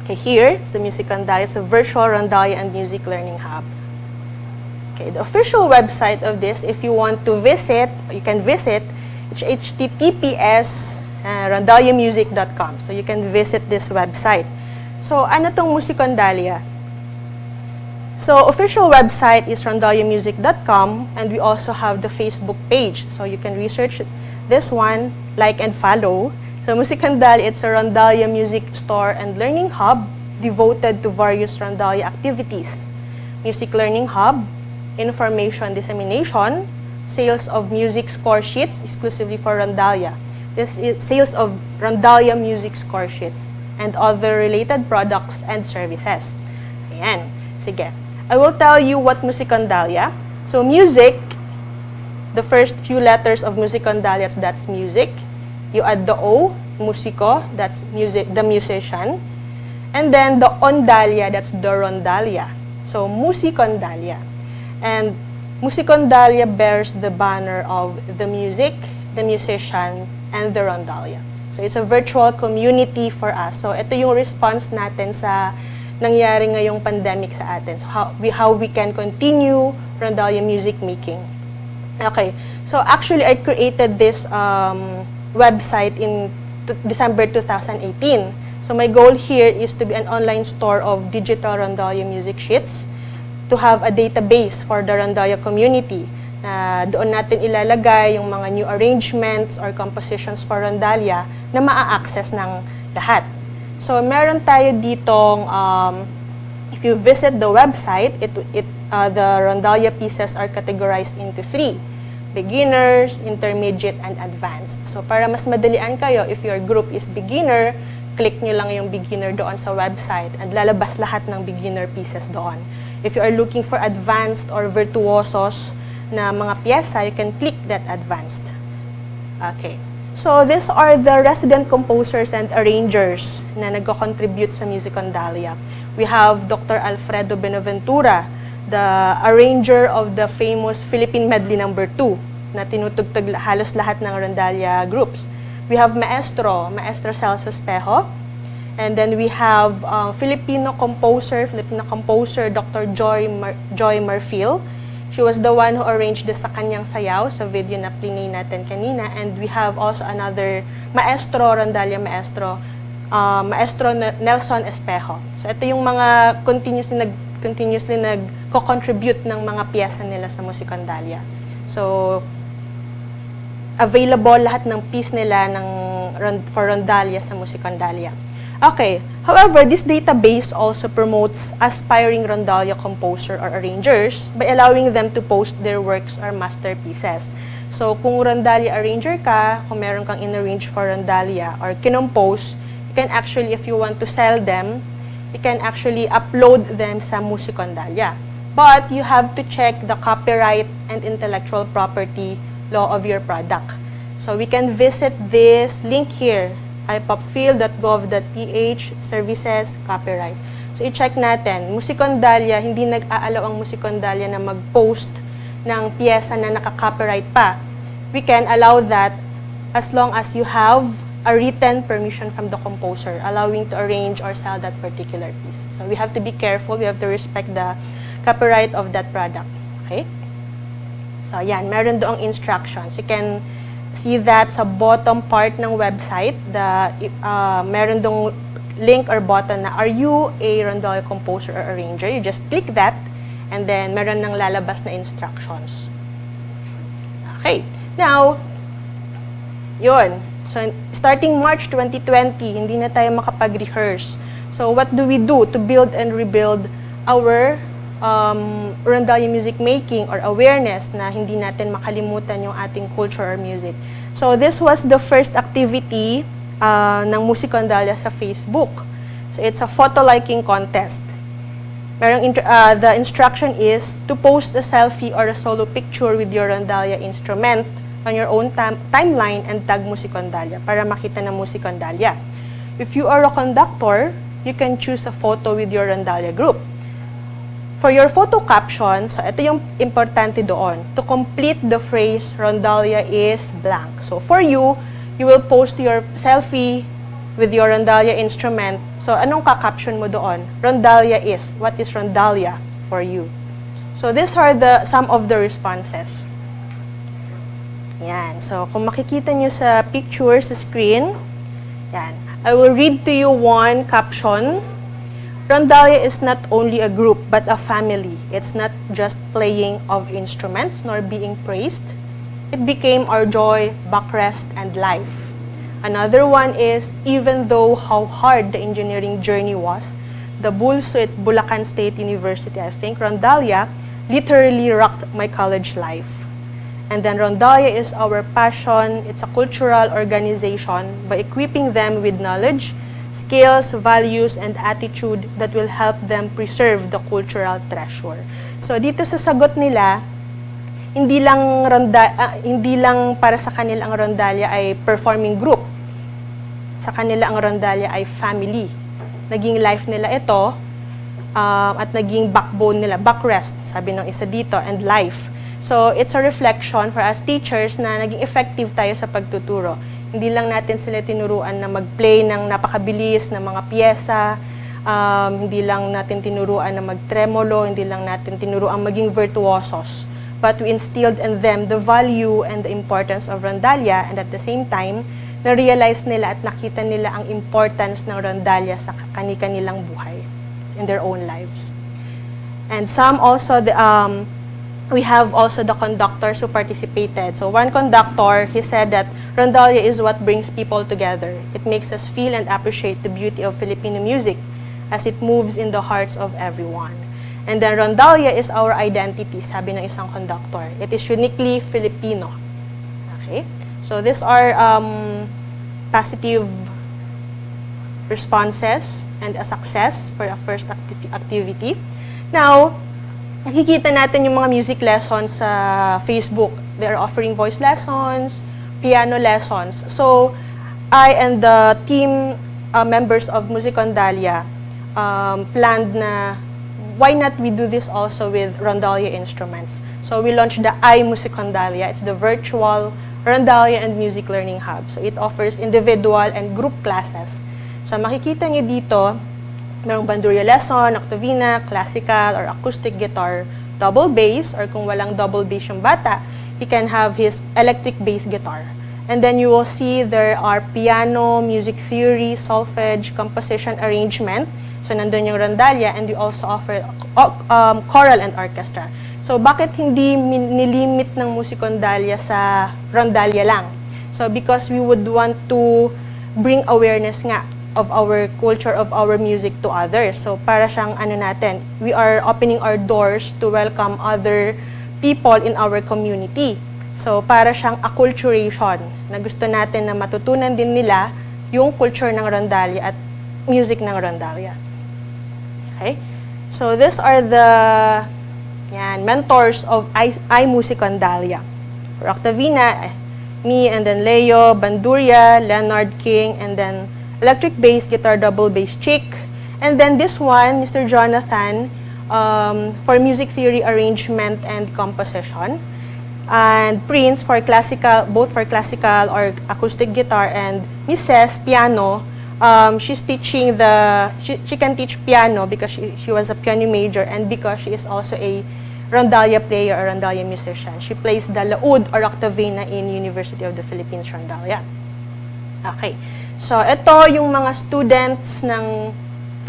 Okay, here, it's the Rondalla. It's a virtual Rondalla and music learning hub. Okay, the official website of this, if you want to visit, you can visit, https rondallamusic.com. So you can visit this website. So ano tong Musicondalia? So official website is rondallamusic.com, and we also have the Facebook page. So you can research this one, like and follow. So Musicondalia, it's a Rondalla music store and learning hub devoted to various Rondalla activities. Music learning hub, information dissemination, sales of music score sheets exclusively for Rondalla. This is sales of Rondalla music score sheets and other related products and services. Ayan. Sige. I will tell you what Musicondalia. So music, the first few letters of Musicondalia, that's music. You add the O, musico, that's music, the musician. And then the ondalia, that's the rondalia. So Musicondalia. And Musicondalia bears the banner of the music, the musician, and the Rondalla. So it's a virtual community for us. So ito yung response natin sa nangyari ngayong pandemic sa atin. So how we can continue Rondalla music making. Okay. So actually I created this website in December 2018. So my goal here is to be an online store of digital Rondalla music sheets, to have a database for the Rondalla community. Doon natin ilalagay yung mga new arrangements or compositions for Rondalla na maa-access ng lahat. So, meron tayo ditong, if you visit the website, the Rondalla pieces are categorized into 3. Beginners, intermediate, and advanced. So, para mas madalian kayo, if your group is beginner, click nyo lang yung beginner doon sa website at lalabas lahat ng beginner pieces doon. If you are looking for advanced or virtuosos na mga piyesa, you can click that advanced. Okay. So, these are the resident composers and arrangers na nagko-contribute sa Musicondalia. We have Dr. Alfredo Benaventura, the arranger of the famous Philippine Medley No. 2 na tinutugtog halos lahat ng Rondalla groups. We have Maestro Celso Espejo. And then we have Filipino composer Dr. Joy Marfil. She was the one who arranged the Sa Kanyang Sayaw sa video na plinay natin kanina. And we have also another maestro, Rondalla maestro, Maestro Nelson Espejo. So ito yung mga continuously nagko-contribute ng mga piyesa nila sa Musicondalia. So available lahat ng piece nila for Rondalla sa Musicondalia. Okay. However, this database also promotes aspiring Rondalla composer or arrangers by allowing them to post their works or masterpieces. So, kung Rondalla arranger ka, kung meron kang in-arrange for Rondalla or kinompose, you can actually, if you want to sell them, you can actually upload them sa Musicondalia. But you have to check the copyright and intellectual property law of your product. So, we can visit this link here, ipopfield.gov.ph, services, copyright. So, i-check natin. Musicondalia, hindi nag-aalaw ang Musicondalia na mag-post ng piyesa na naka-copyright pa. We can allow that as long as you have a written permission from the composer allowing to arrange or sell that particular piece. So, we have to be careful. We have to respect the copyright of that product. Okay? So, yan. Meron doong instructions. You can see that sa bottom part ng website, meron dong link or button na, are you a Rondalla composer or arranger? You just click that, and then meron nang lalabas na instructions. Okay. Now, yun. So, starting March 2020, hindi na tayo makapag-rehearse. So, what do we do to build and rebuild our Rondalla music making or awareness na hindi natin makalimutan yung ating culture or music? So, this was the first activity ng Musicondalia sa Facebook. So, it's a photo liking contest. The instruction is to post a selfie or a solo picture with your Rondalla instrument on your own timeline and tag Musicondalia para makita ng Musicondalia. If you are a conductor, you can choose a photo with your Rondalla group. For your photo caption, so ito yung importante doon, to complete the phrase, Rondalla is blank. So for you, you will post your selfie with your Rondalla instrument. So anong ka-caption mo doon? Rondalla is. What is Rondalla for you? So these are some of the responses. Yan. So, kung makikita nyo sa picture, sa screen, yan. I will read to you one caption. Rondalla is not only a group, but a family. It's not just playing of instruments, nor being praised. It became our joy, backrest, and life. Another one is, even though how hard the engineering journey was, the Bulso, it's Bulacan State University, I think, Rondalla, literally rocked my college life. And then Rondalla is our passion. It's a cultural organization by equipping them with knowledge, skills, values, and attitude that will help them preserve the cultural treasure. So dito sa sagot nila, hindi lang para sa kanila ang Rondalla ay performing group. Sa kanila ang Rondalla ay family. Naging life nila ito at naging backbone nila, backrest, sabi ng isa dito, and life. So, it's a reflection for us teachers na naging effective tayo sa pagtuturo. Hindi lang natin sila tinuruan na mag-play ng napakabilis na mga piyesa, hindi lang natin tinuruan na mag-tremolo, hindi lang natin tinuruan maging virtuosos. But we instilled in them the value and the importance of Rondalla, and at the same time, na-realize nila at nakita nila ang importance ng Rondalla sa kani-kanilang buhay in their own lives. And some also, we have also the conductors who participated. So one conductor, he said that Rondalla is what brings people together. It makes us feel and appreciate the beauty of Filipino music as it moves in the hearts of everyone. And then Rondalla is our identity, sabi ng isang conductor. It is uniquely Filipino. Okay? So these are positive responses and a success for a first activity. Now, nakikita natin yung mga music lessons sa Facebook. They're offering voice lessons, piano lessons. So, I and the team members of Music Rondalla planned na why not we do this also with Rondalla instruments. So, we launched the Music Rondalla. It's the virtual Rondalla and Music Learning Hub. So, it offers individual and group classes. So, makikita nyo dito, merong bandurria lesson, octavina, classical, or acoustic guitar, double bass, or kung walang double bass yung bata, he can have his electric bass guitar. And then you will see there are piano, music theory, solfege, composition, arrangement. So nandun yung Rondalla, and we also offer choral and orchestra. So bakit hindi nilimit ng Music Rondalla sa Rondalla lang? So because we would want to bring awareness nga of our culture, of our music to others. So para siyang we are opening our doors to welcome other people in our community. So para siyang acculturation na gusto natin na matutunan din nila yung culture ng Rondalla at music ng Rondalla. Okay? So these are the mentors of Music Rondalla. For octavina, me and then Leo, bandurria, Leonard King, and then electric bass guitar, double bass chick. And then this one, Mr. Jonathan, for music theory, arrangement, and composition. And Prince for classical, both for classical or acoustic guitar. And Mrs. piano, she's teaching she can teach piano because she was a piano major, and because she is also a Rondalla player or Rondalla musician. She plays the laud or octavina in University of the Philippines, Rondalla. Okay. So, ito yung mga students ng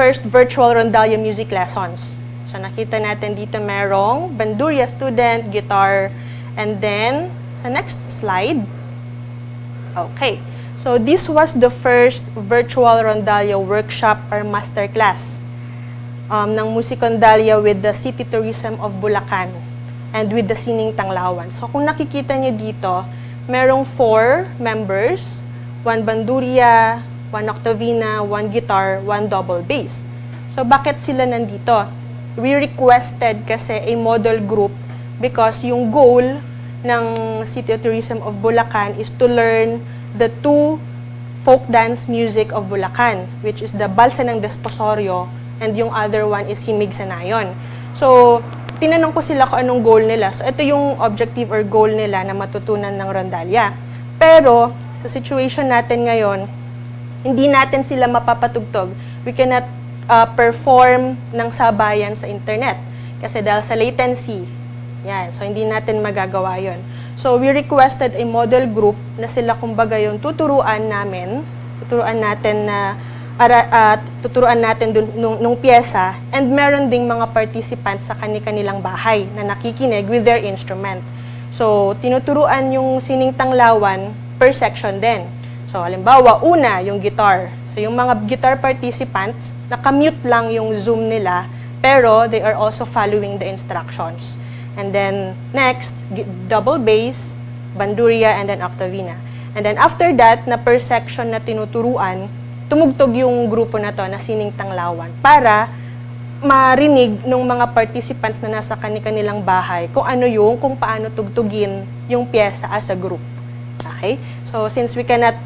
first virtual Rondalla music lessons. So, nakita natin dito merong bandurria student, guitar, and then, sa next slide. Okay. So, this was the first virtual Rondalla workshop or masterclass ng Music Rondalla with the City Tourism of Bulacan and with the Sining Tanglawan. So, kung nakikita niyo dito, merong 4 members, 1 bandurria, 1 octavina, 1 guitar, 1 double bass. So, bakit sila nandito? We requested kasi a model group because yung goal ng City Tourism of Bulacan is to learn the 2 folk dance music of Bulacan, which is the Balsa ng Desposorio, and yung other one is Himig sa Nayon. So, tinanong ko sila kung anong goal nila. So, ito yung objective or goal nila na matutunan ng Rondalla. Pero, sa situation natin ngayon, hindi natin sila mapapatugtog. We cannot perform ng sabayan sa internet. Kasi dahil sa latency, yan. So, hindi natin magagawa yon. So we requested a model group na sila kumbaga yung tuturuan natin dun, nung pyesa, and meron ding mga participants sa kanilang bahay na nakikinig with their instrument. So tinuturuan yung sining tanglawan per section din. So halimbawa, una yung guitar. So yung mga guitar participants, nakamute lang yung Zoom nila, pero they are also following the instructions. And then next, double bass, bandurria, and then octavina. And then after that, na per section na tinuturuan, tumugtog yung grupo na to na sining tanglawan para marinig ng mga participants na nasa kanilang bahay kung paano tugtugin yung pyesa as a group. Okay? So since we cannot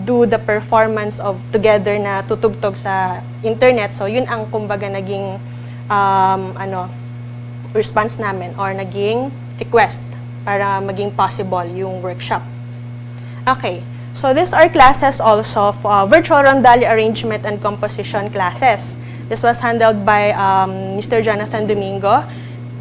do the performance of together na tutugtog sa internet, so yun ang kumbaga naging response namin or naging request para maging possible yung workshop. Okay. So these are classes also for virtual rondalla arrangement and composition classes. This was handled by Mr. Jonathan Domingo.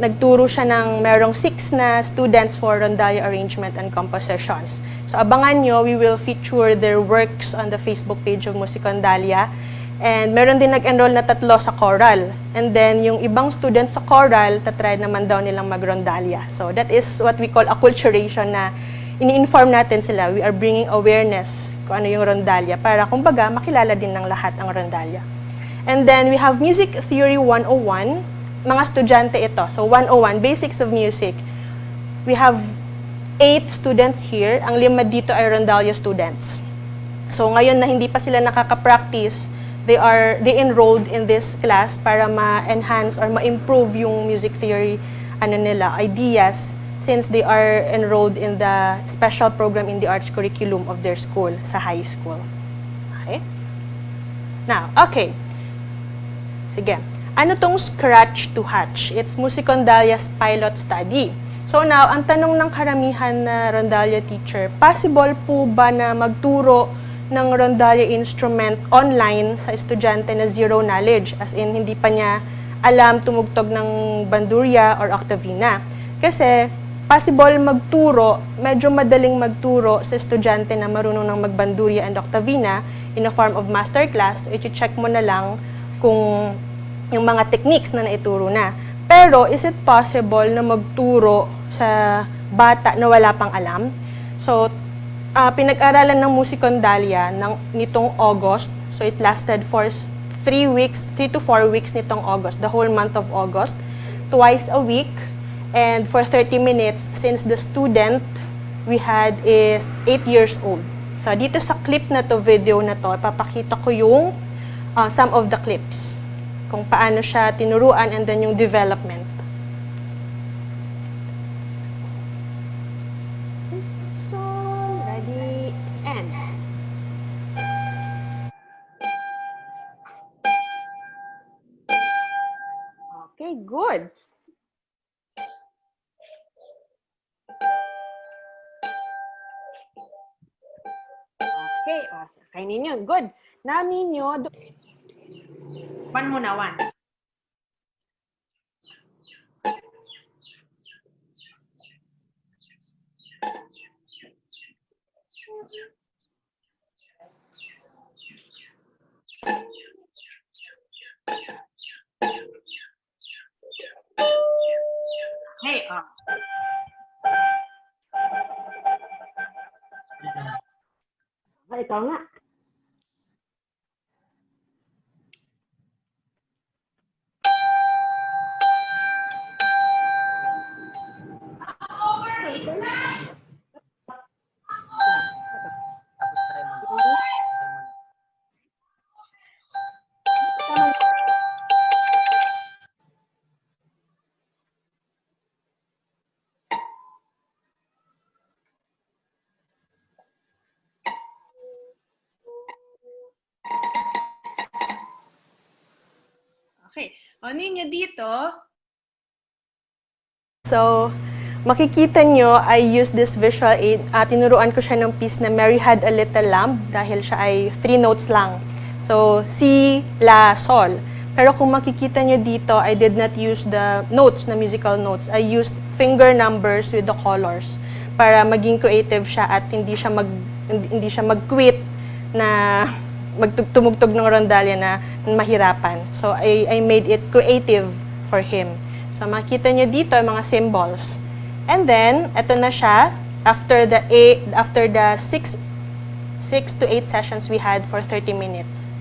Nagturo siya ng merong 6 na students for rondalla arrangement and compositions. So abangan nyo, we will feature their works on the Facebook page of Musicondalia. And meron din nag-enroll na 3 sa choral. And then yung ibang students sa choral, tatry naman daw nilang mag-rondalla. So that is what we call acculturation, na ini-inform natin sila. We are bringing awareness kung ano yung rondalla para kumbaga makilala din ng lahat ang rondalla. And then we have Music Theory 101. Mga estudyante ito. So 101, Basics of Music. We have 8 students here. Ang 5 dito ay rondalla students. So ngayon na hindi pa sila nakaka-practice, they enrolled in this class para ma-enhance or ma-improve yung music theory ideas, since they are enrolled in the special program in the arts curriculum of their school, sa high school. Okay? Now, okay. Sige. Ano tong Scratch to Hatch? It's Musicondalla's pilot study. So now, ang tanong ng karamihan na rondalla teacher, possible po ba na magturo ng rondalla instrument online sa estudyante na zero knowledge? As in, hindi pa niya alam tumugtog ng bandurria or octavina. Kasi, possible magturo, medyo madaling magturo sa estudyante na marunong ng magbandurria and octavina in a form of masterclass. I-check mo na lang kung yung mga techniques na naituro na. Pero, is it possible na magturo sa bata na wala pang alam? So, pinag-aralan ng Musicondalia nitong August. So, it lasted for 3 to 4 weeks nitong August, the whole month of August, twice a week. And for 30 minutes, since the student we had is 8 years old. So, dito sa clip na to, video na to, ipapakita ko yung some of the clips. Kung paano siya tinuruan and then yung development. So, ready, and. Okay, good. Okay, awesome. Kaya ninyo, good. Now ninyo, one muna, one. Hey, ikaw nga. Okay. O ninyo dito. So, makikita nyo, I use this visual aid. Tinuruan ko siya ng piece na Mary Had a Little Lamb dahil siya ay 3 notes lang. So, Si, La, Sol. Pero kung makikita nyo dito, I did not use the notes, na musical notes. I used finger numbers with the colors para maging creative siya at hindi siya mag-quit na magtumugtog ng rondalla na mahirapan. So I made it creative for him. So makita niyo dito yung mga symbols. And then ito na siya after the 6 to 8 sessions we had for 30 minutes.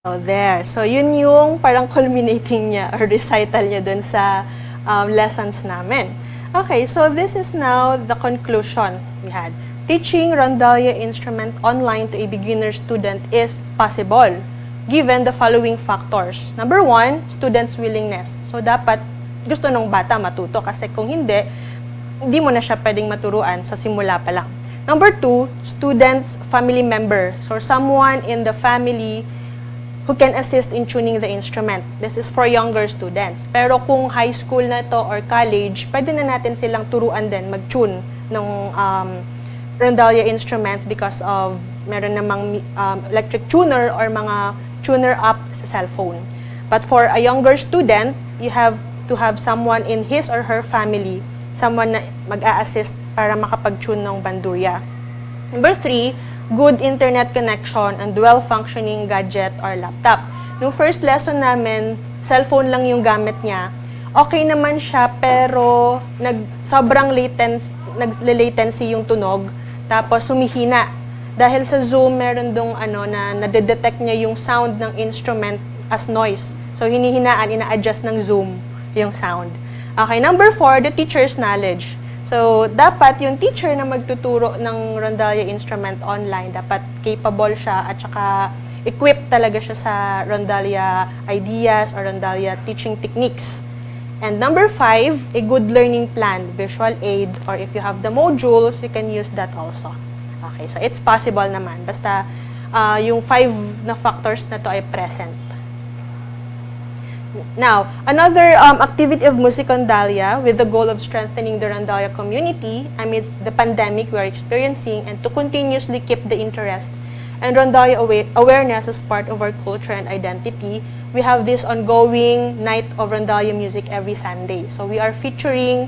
So there. So yun yung parang culminating niya or recital niya dun sa lessons namin. Okay, so this is now the conclusion we had. Teaching rondalla instrument online to a beginner student is possible given the following factors. Number 1, student's willingness. So dapat gusto ng bata matuto kasi kung hindi mo na siya pwedeng maturuan sa simula pa lang. Number 2, student's family member. So someone in the family who can assist in tuning the instrument. This is for younger students. Pero kung high school na to or college, pwede na natin silang turuan din mag-tune ng rondalla instruments because of meron namang electric tuner or mga tuner app sa cellphone. But for a younger student, you have to have someone in his or her family, someone na mag-a-assist para makapag-tune ng bandurya. Number 3, good internet connection and well-functioning gadget or laptop. Nung first lesson namin, cellphone lang yung gamit niya. Okay naman siya, pero sobrang latency yung tunog, tapos humihina. Dahil sa Zoom, meron dong na nadedetect niya yung sound ng instrument as noise. So, hinihinaan, ina-adjust ng Zoom yung sound. Okay, number 4, the teacher's knowledge. So, dapat yung teacher na magtuturo ng rondalla instrument online, dapat capable siya at saka equipped talaga siya sa rondalla ideas or rondalla teaching techniques. And number 5, a good learning plan, visual aid, or if you have the modules, you can use that also. Okay, so it's possible naman. Basta yung 5 na factors na to ay present. Now, another activity of Music Rondalla with the goal of strengthening the Rondalla community amidst the pandemic we are experiencing and to continuously keep the interest and Rondalla awareness as part of our culture and identity, we have this ongoing night of Rondalla music every Sunday. So we are featuring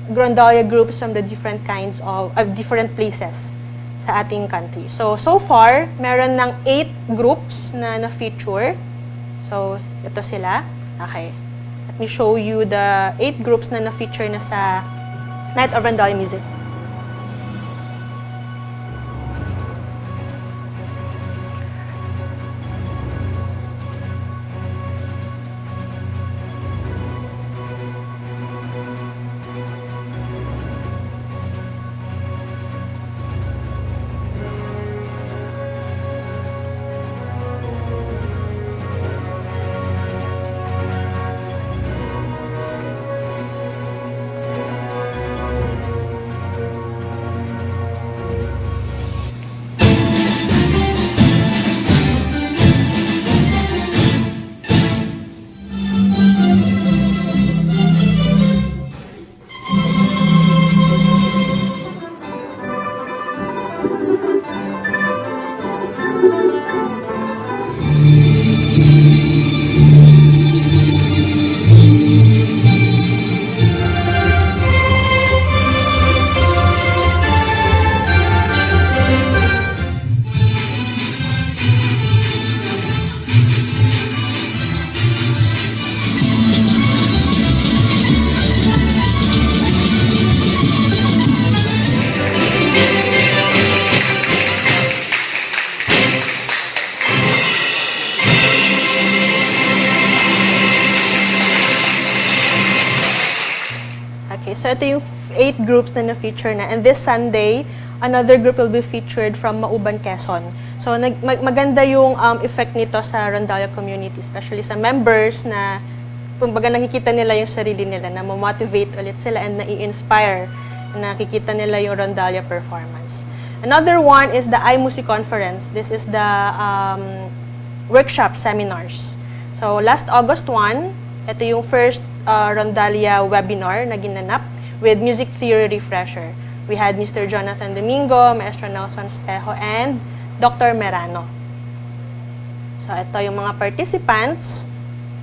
Rondalla groups from the different kinds of different places sa ating country. So far, meron ng 8 groups na na-feature. So, ito sila. Okay. Let me show you the 8 groups na na-feature na sa Night of Rondalla Music. So ito yung 8 groups na na-feature na. And this Sunday, another group will be featured from Mauban, Quezon. So maganda yung effect nito sa Rondalla community, especially sa members na kumbaga nakikita nila yung sarili nila, na ma-motivate ulit sila and na-i-inspire, nakikita nila yung Rondalla performance. Another one is the iMusic Conference. This is the workshop seminars. So last August 1, ito yung first Rondalla webinar na ginanap with music theory refresher. We had Mr. Jonathan Domingo, Maestro Nelson Espejo, and Dr. Merano. So ito yung mga participants.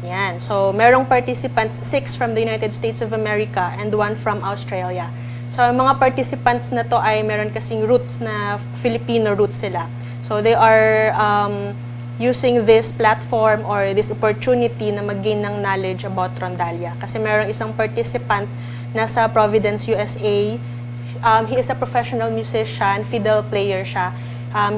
Yan. So merong participants, 6 from the United States of America and 1 from Australia. So yung mga participants na to ay meron kasing roots na Filipino roots sila. So they are using this platform or this opportunity na mag-gain ng knowledge about Rondalla. Kasi merong isang participant nasa Providence, USA. He is a professional musician, fiddle player siya.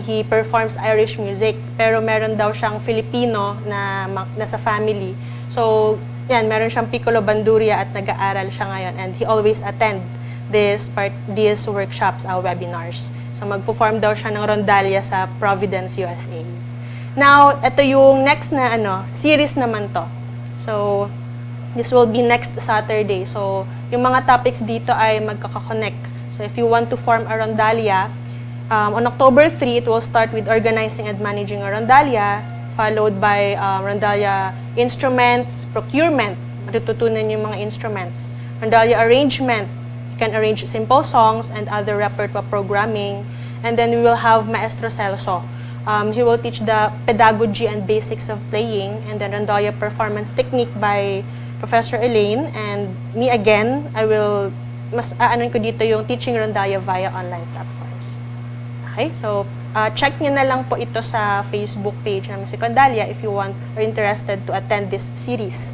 He performs Irish music, pero meron daw siyang Filipino na nasa family. So, yan, meron siyang piccolo bandurria at nag-aaral siya ngayon, and he always attend these workshops, webinars. So, magpo-form daw siya ng Rondalla sa Providence, USA. Now, ito yung next na series naman to. So, this will be next Saturday. So, yung mga topics dito ay magkaka-connect. So, if you want to form a Rondalla, on October 3, it will start with organizing and managing a Rondalla, followed by Rondalla instruments, procurement, matututunan yung mga instruments. Rondalla arrangement, you can arrange simple songs and other repertoire programming. And then we will have Maestro Celso. He will teach the pedagogy and basics of playing, and then Rondalla performance technique by Professor Elaine. And me again, I will, mas aanon ko dito yung teaching Rondalla via online platforms. Okay, so check nyo na lang po ito sa Facebook page ng Music Rondalla if you want or interested to attend this series.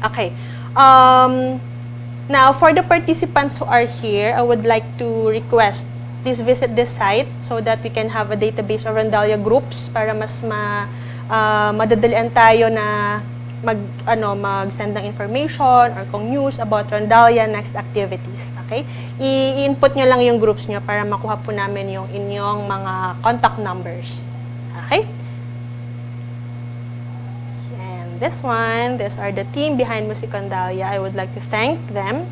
Okay. Now, for the participants who are here, I would like to request, please visit this site so that we can have a database of Rondalla groups para mas madadalian tayo na mag-send ng information or kung news about Rondalla next activities. Okay? I-input nyo lang yung groups nyo para makuha po namin yung inyong mga contact numbers. Okay? And this one, these are the team behind Music Rondalla. I would like to thank them.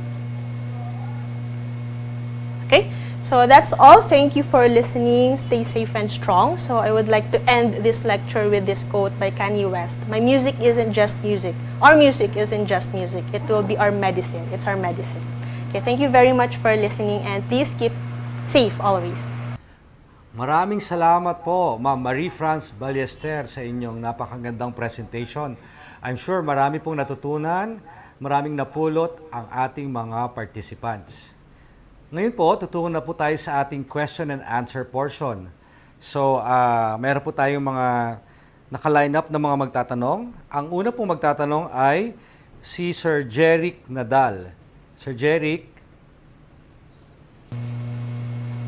Okay? So that's all. Thank you for listening. Stay safe and strong. So I would like to end this lecture with this quote by Kanye West. My music isn't just music. Our music isn't just music. It will be our medicine. It's our medicine. Okay, thank you very much for listening, and please keep safe always. Maraming salamat po, Ma'am Marie-France Ballester, sa inyong napakagandang presentation. I'm sure marami pong natutunan, maraming napulot ang ating mga participants. Ngayon po, tutungo na po tayo sa ating question and answer portion. So, meron po tayong mga naka-line up na mga magtatanong. Ang una pong magtatanong ay si Sir Jeric Nadal. Sir Jeric.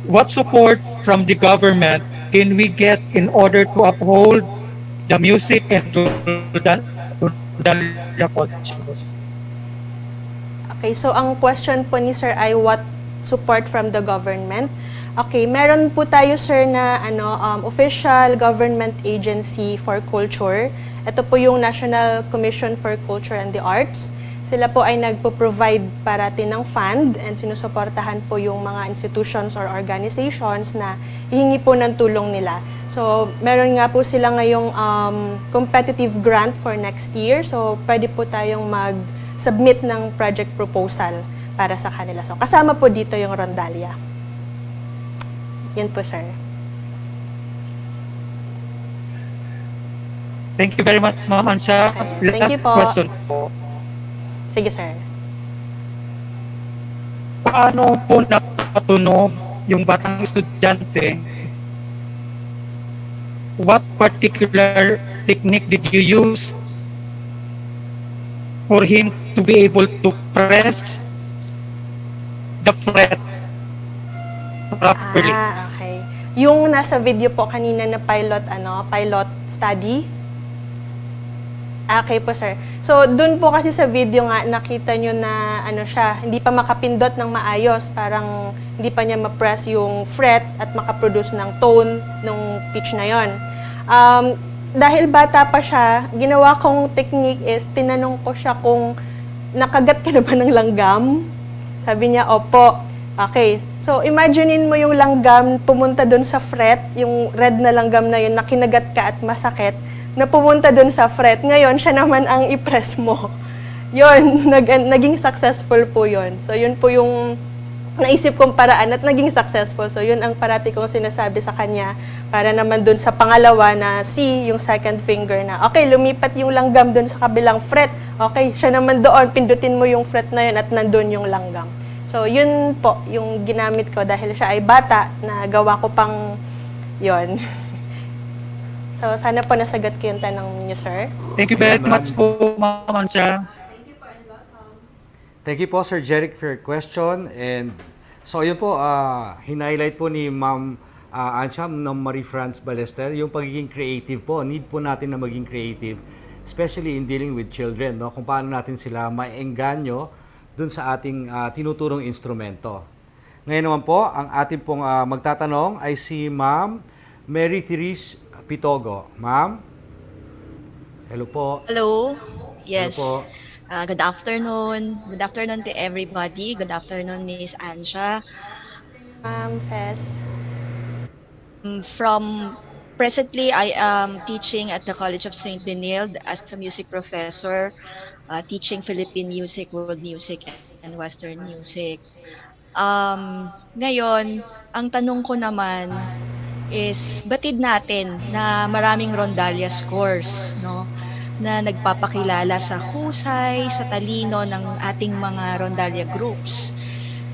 What support from the government can we get in order to uphold the music and Rondalla culture? Okay, so ang question po ni Sir ay what support from the government. Okay, meron po tayo, sir, na official government agency for culture. Ito po yung National Commission for Culture and the Arts. Sila po ay nagpo-provide parati ng fund and sinusuportahan po yung mga institutions or organizations na hihingi po ng tulong nila. So, meron nga po sila ngayong competitive grant for next year. So, pwede po tayong mag-submit ng project proposal para sa kanila. So, kasama po dito yung Rondalla. Yan po, sir. Thank you very much, Ma'am Ansha. Okay, thank you po. Question po. Sige, sir. Paano po nakatunog yung batang estudyante? What particular technique did you use for him to be able to press the fret properly? Okay. Yung nasa video po kanina na pilot study, Okay po, sir. So, dun po kasi sa video nga, nakita nyo na ano siya, hindi pa makapindot ng maayos. Parang hindi pa niya ma-press yung fret at makaproduce ng tone ng pitch na yon. Dahil bata pa siya, ginawa kong technique is, tinanong ko siya kung nakagat ka na ba ng langgam? Sabi niya, opo. Okay. So, imaginein mo yung langgam pumunta dun sa fret, yung red na langgam na yun, na kinagat ka at masakit, na pumunta dun sa fret. Ngayon, siya naman ang i-press mo. Yun, naging successful po yun. So, yun po yung naisip kong paraan at naging successful. So, yun ang parati kong sinasabi sa kanya para naman dun sa pangalawa na C, yung second finger na, okay, lumipat yung langgam dun sa kabilang fret. Okay, siya naman doon, pindutin mo yung fret na yun at nandun yung langgam. So, yun po yung ginamit ko dahil siya ay bata na gawa ko pang yun. So, sana po nasagot ko yung tanong niyo, sir. Thank you very much po, Ma'am Ansha. Thank you po, Sir Jeric, for your question. And so, yun po, hinighlight po ni Ma'am Ansha ng Marie France Ballester, yung pagiging creative po. Need po natin na maging creative, especially in dealing with children, no? Kung paano natin sila maengganyo dun sa ating tinuturong instrumento. Ngayon naman po, ang ating pong magtatanong ay si Ma'am Mary Therese Pitogo. Ma'am? Hello po. Hello. Yes. Hello po. Good afternoon. Good afternoon to everybody. Good afternoon, Miss Ansha. Says, From presently, I am teaching at the College of St. Benilde as a music professor, teaching Philippine music, world music, and Western music. Ngayon, ang tanong ko naman is batid natin na maraming Rondalla scores, no? Na nagpapakilala sa husay, sa talino ng ating mga Rondalla groups.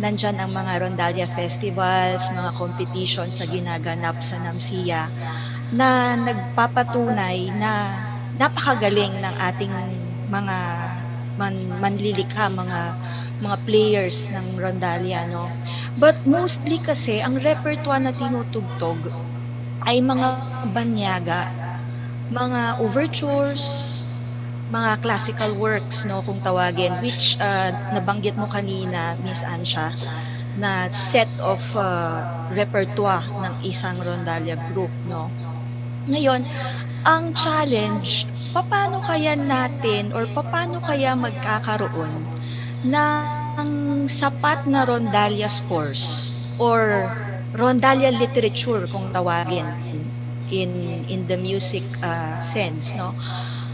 Nandyan ang mga Rondalla festivals, mga competitions na ginaganap sa NAMSIA na nagpapatunay na napakagaling ng ating mga manlilikha, mga players ng Rondalla, no? But mostly kasi ang repertoire na tinutugtog ay mga banyaga, mga overtures, mga classical works, no, kung tawagin, which nabanggit mo kanina, Miss Ansha, na set of repertoire ng isang Rondalla group, no. Ngayon, ang challenge, paano kaya natin or paano kaya magkakaroon ng sapat na Rondalla scores or Rondalla literature kung tawagin in the music sense, no?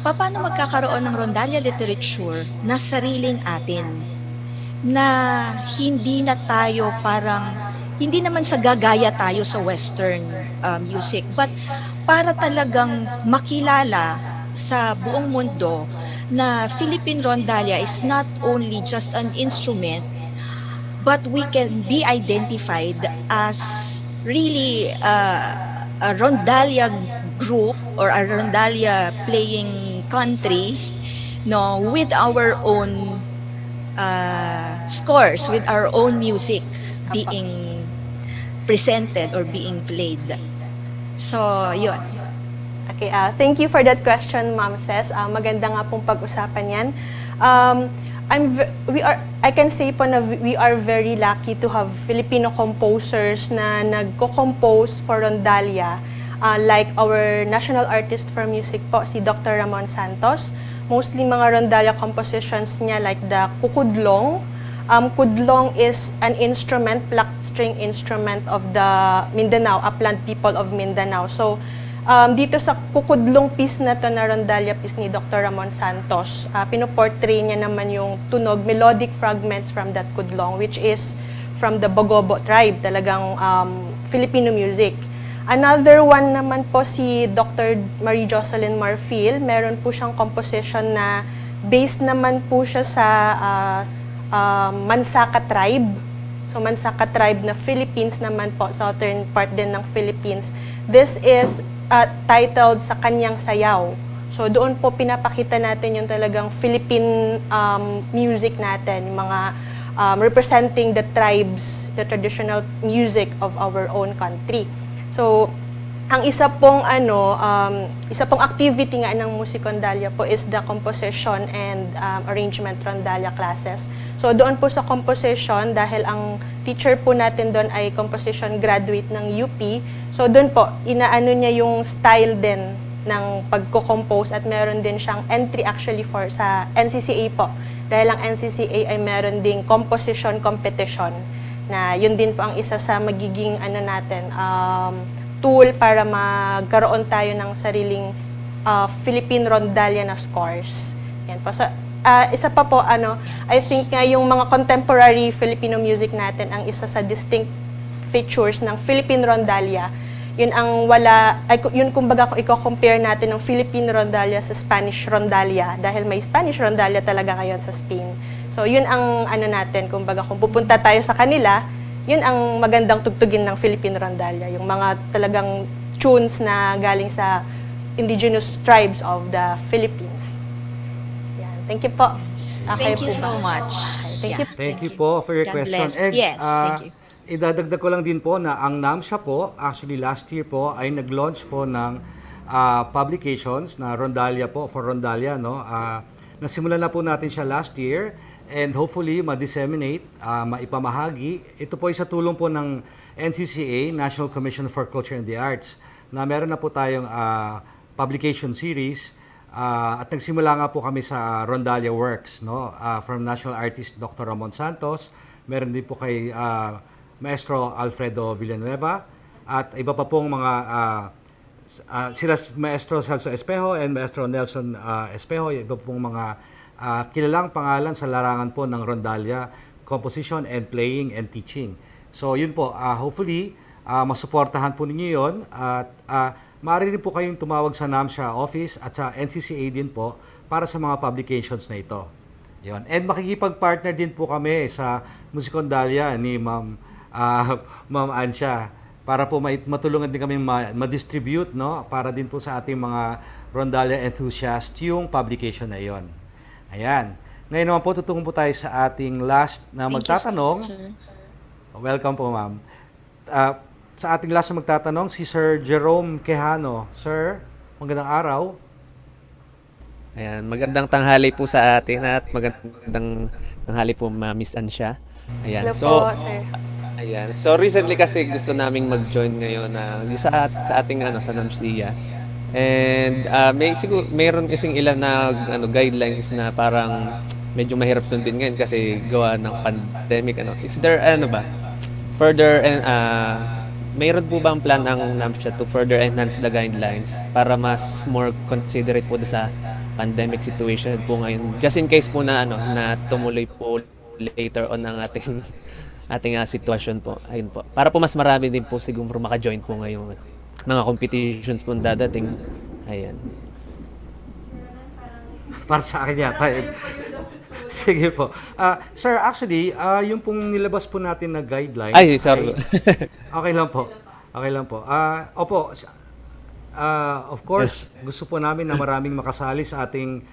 Paano magkakaroon ng Rondalla literature na sariling atin, na hindi na tayo parang, hindi naman sa gagaya tayo sa Western music, but para talagang makilala sa buong mundo na Philippine Rondalla is not only just an instrument, but we can be identified as really a Rondalla group or a Rondalla playing country, no, with our own scores, with our own music being presented or being played. So, yun. okay, thank you for that question, Ma'am Ses. Maganda nga pong pag-usapan yan. I can say po na we are very lucky to have Filipino composers na nagko-compose for Rondalla, like our national artist for music po, si Dr. Ramon Santos. Mostly mga Rondalla compositions niya like the kukudlong. Kudlong is an instrument, plucked string instrument of the Mindanao, upland people of Mindanao. So, dito sa kukudlong piece na to na Rondalla piece ni Dr. Ramon Santos, pinoportray niya naman yung tunog, melodic fragments from that kudlong, which is from the Bogobo tribe, talagang Filipino music. Another one naman po si Dr. Marie Jocelyn Marfil, meron po siyang composition na based naman po siya sa Mansaka tribe. So Mansaka tribe na Philippines naman po, southern part din ng Philippines. This is titled sa kanyang sayaw. So doon po pinapakita natin yung talagang Philippine music natin, yung mga representing the tribes, the traditional music of our own country. So Ang isa pong activity nga ng Music Rondalla po is the composition and arrangement Rondalla classes. So doon po sa composition, dahil ang teacher po natin doon ay composition graduate ng UP, so doon po, inaano niya yung style din ng pagko-compose at meron din siyang entry actually for sa NCCA po. Dahil ang NCCA ay meron ding composition competition na yun din po ang isa sa magiging tool para magkaroon tayo ng sariling Philippine Rondalla na scores. Yan po. So, isa pa po, I think nga yung mga contemporary Filipino music natin, ang isa sa distinct features ng Philippine Rondalla, yun ang yun kumbaga kung i-compare natin ng Philippine Rondalla sa Spanish Rondalla, dahil may Spanish Rondalla talaga ngayon sa Spain. So, yun ang natin, kumbaga kung pupunta tayo sa kanila, yun ang magandang tugtugin ng Philippine Rondalla, yung mga talagang tunes na galing sa indigenous tribes of the Philippines. Yan. Thank you po. Thank you so much. Thank you. Thank you po for your God question. bless. And, Yes, thank you. idadagdag ko lang din po na ang NAMSA po, actually last year po, ay nag-launch po ng publications na Rondalla po, for Rondalla, no? Nasimulan na po natin siya last year, and hopefully ma-disseminate, maipamahagi. Ito po ay sa tulong po ng NCCA, National Commission for Culture and the Arts, na meron na po tayong publication series, at nagsimula nga po kami sa Rondalla Works, no? From National Artist Dr. Ramon Santos, meron din po kay Maestro Alfredo Villanueva, at iba pa pong mga sila Maestro Celso Espejo and Maestro Nelson Espejo, iba pong mga kilalang pangalan sa larangan po ng Rondalla composition and playing and teaching. So yun po, hopefully masuportahan po ninyo yun, at maaari rin po kayong tumawag sa NAMSA office at sa NCCA din po para sa mga publications na ito. Yun. And makikipag-partner din po kami sa Music Rondalla ni Ma'am Ansha para po matulungan din kami ma-distribute, no, para din po sa ating mga Rondalla enthusiast yung publication na yon. Ayan. Ngayon naman po, tutungo po tayo sa ating last na magtatanong. Welcome po, ma'am. Sa ating last na magtatanong, si Sir Jerome Quejano. Sir, magandang araw. Ayan, magandang tanghali po sa atin at magandang tanghali po Miss Ansha. Ayan. Hello po, sir. Ayan. So recently kasi gusto naming mag-join ngayon sa ating sa NAMSIA. And mayroon kasing ilan na guidelines na parang medyo mahirap sundin ngayon kasi gawa ng pandemic. Is there further mayroon po ba ang plan ng NAMSIA to further enhance the guidelines para mas more considerate po sa pandemic situation po ngayon, just in case po na na tumuloy po later on ang ating sitwasyon po. Ayun po, para po mas marami din po siguro maka-join po ngayong mga competitions po dadating. Ayan. Para sa akin yata. Sige po. Sir, actually, yung pong nilabas po natin na guidelines. Ay, sorry. Okay lang po. Okay lang po. Opo, of course, gusto po namin na maraming makasali sa ating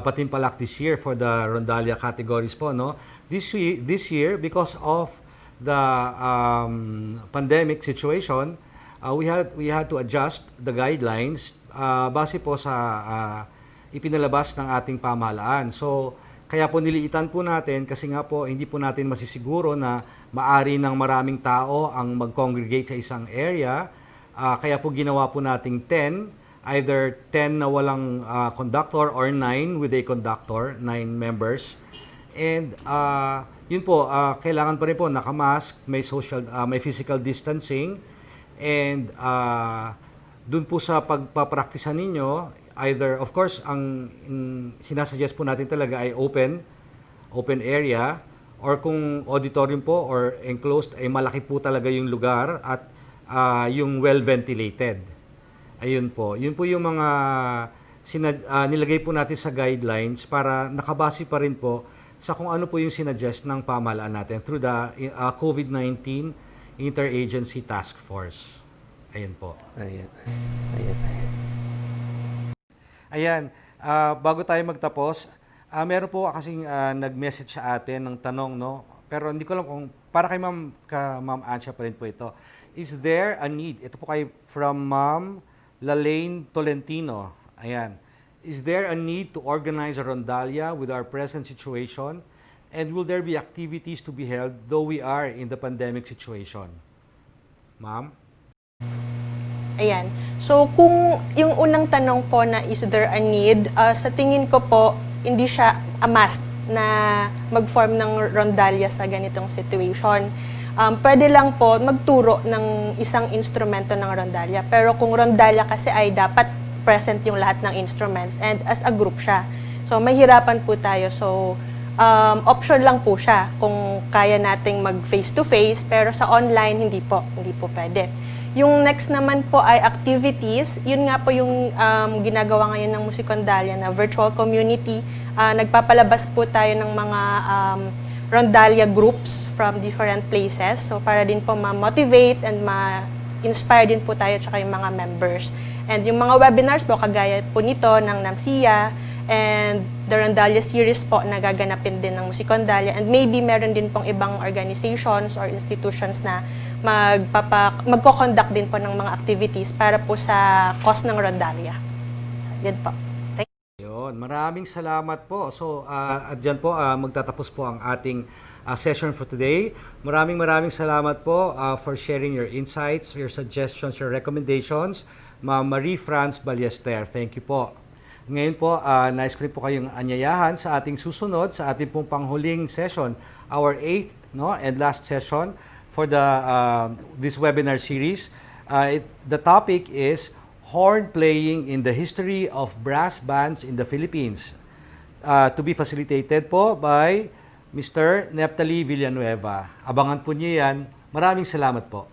patimpalak this year for the Rondalla categories po, no? This year, because of the pandemic situation, we had to adjust the guidelines base po sa ipinalabas ng ating pamahalaan. So, kaya po niliitan po natin kasi nga po hindi po natin masisiguro na maari ng maraming tao ang mag-congregate sa isang area. Kaya po ginawa po nating 10, either 10 na walang conductor or 9 with a conductor, 9 members. And yun po, kailangan pa rin po nakamask, may physical distancing. And dun po sa pagpapraktisan ninyo, either, of course, ang sinasuggest po natin talaga ay open area, or kung auditorium po or enclosed, ay malaki po talaga yung lugar at yung well-ventilated. Ayun po. Yun po yung mga nilagay po natin sa guidelines para nakabase pa rin po sa kung ano po yung sinuggest ng pamahalaan natin through the COVID-19 Interagency Task Force. Ayan po. Ayan. Bago tayo magtapos, meron po kasing nag-message sa atin ng tanong, no? pero hindi ko alam kung para kay Ma'am Ansha pa rin po ito. Is there a need? Ito po kay from Ma'am Lalaine Tolentino. Ayan. Is there a need to organize a rondalla with our present situation? And will there be activities to be held though we are in the pandemic situation? Ma'am? Ayan. So, kung yung unang tanong po na is there a need, sa tingin ko po, hindi siya a must na mag-form ng rondalla sa ganitong situation. Pwede lang po magturo ng isang instrumento ng rondalla. Pero kung rondalla kasi ay dapat present yung lahat ng instruments and as a group siya. So, mahirapan po tayo. So, option lang po siya kung kaya nating mag face-to-face, pero sa online, hindi po pwede. Yung next naman po ay activities. Yun nga po yung ginagawa ngayon ng Musicondalia na virtual community. Nagpapalabas po tayo ng mga Rondalla groups from different places. So para din po ma-motivate and ma-inspire din po tayo tsaka yung mga members. And yung mga webinars po, kagaya po nito ng NAMSIA and the Rondalla series po na gaganapin din ng Musicondalia. And maybe meron din pong ibang organizations or institutions na magko-conduct din po ng mga activities para po sa cause ng Rondalla. So, yun po. Yun, maraming salamat po. So, at dyan po, magtatapos po ang ating session for today. Maraming salamat po for sharing your insights, your suggestions, your recommendations. Ma'am Marie-France Ballester, thank you po. Ngayon po, nais ko rin po kayong anyayahan sa ating susunod, sa ating pong panghuling session, our 8th and last session for this webinar series. The topic is horn playing in the history of brass bands in the Philippines. To be facilitated po by Mr. Neptali Villanueva. Abangan po niyo yan. Maraming salamat po.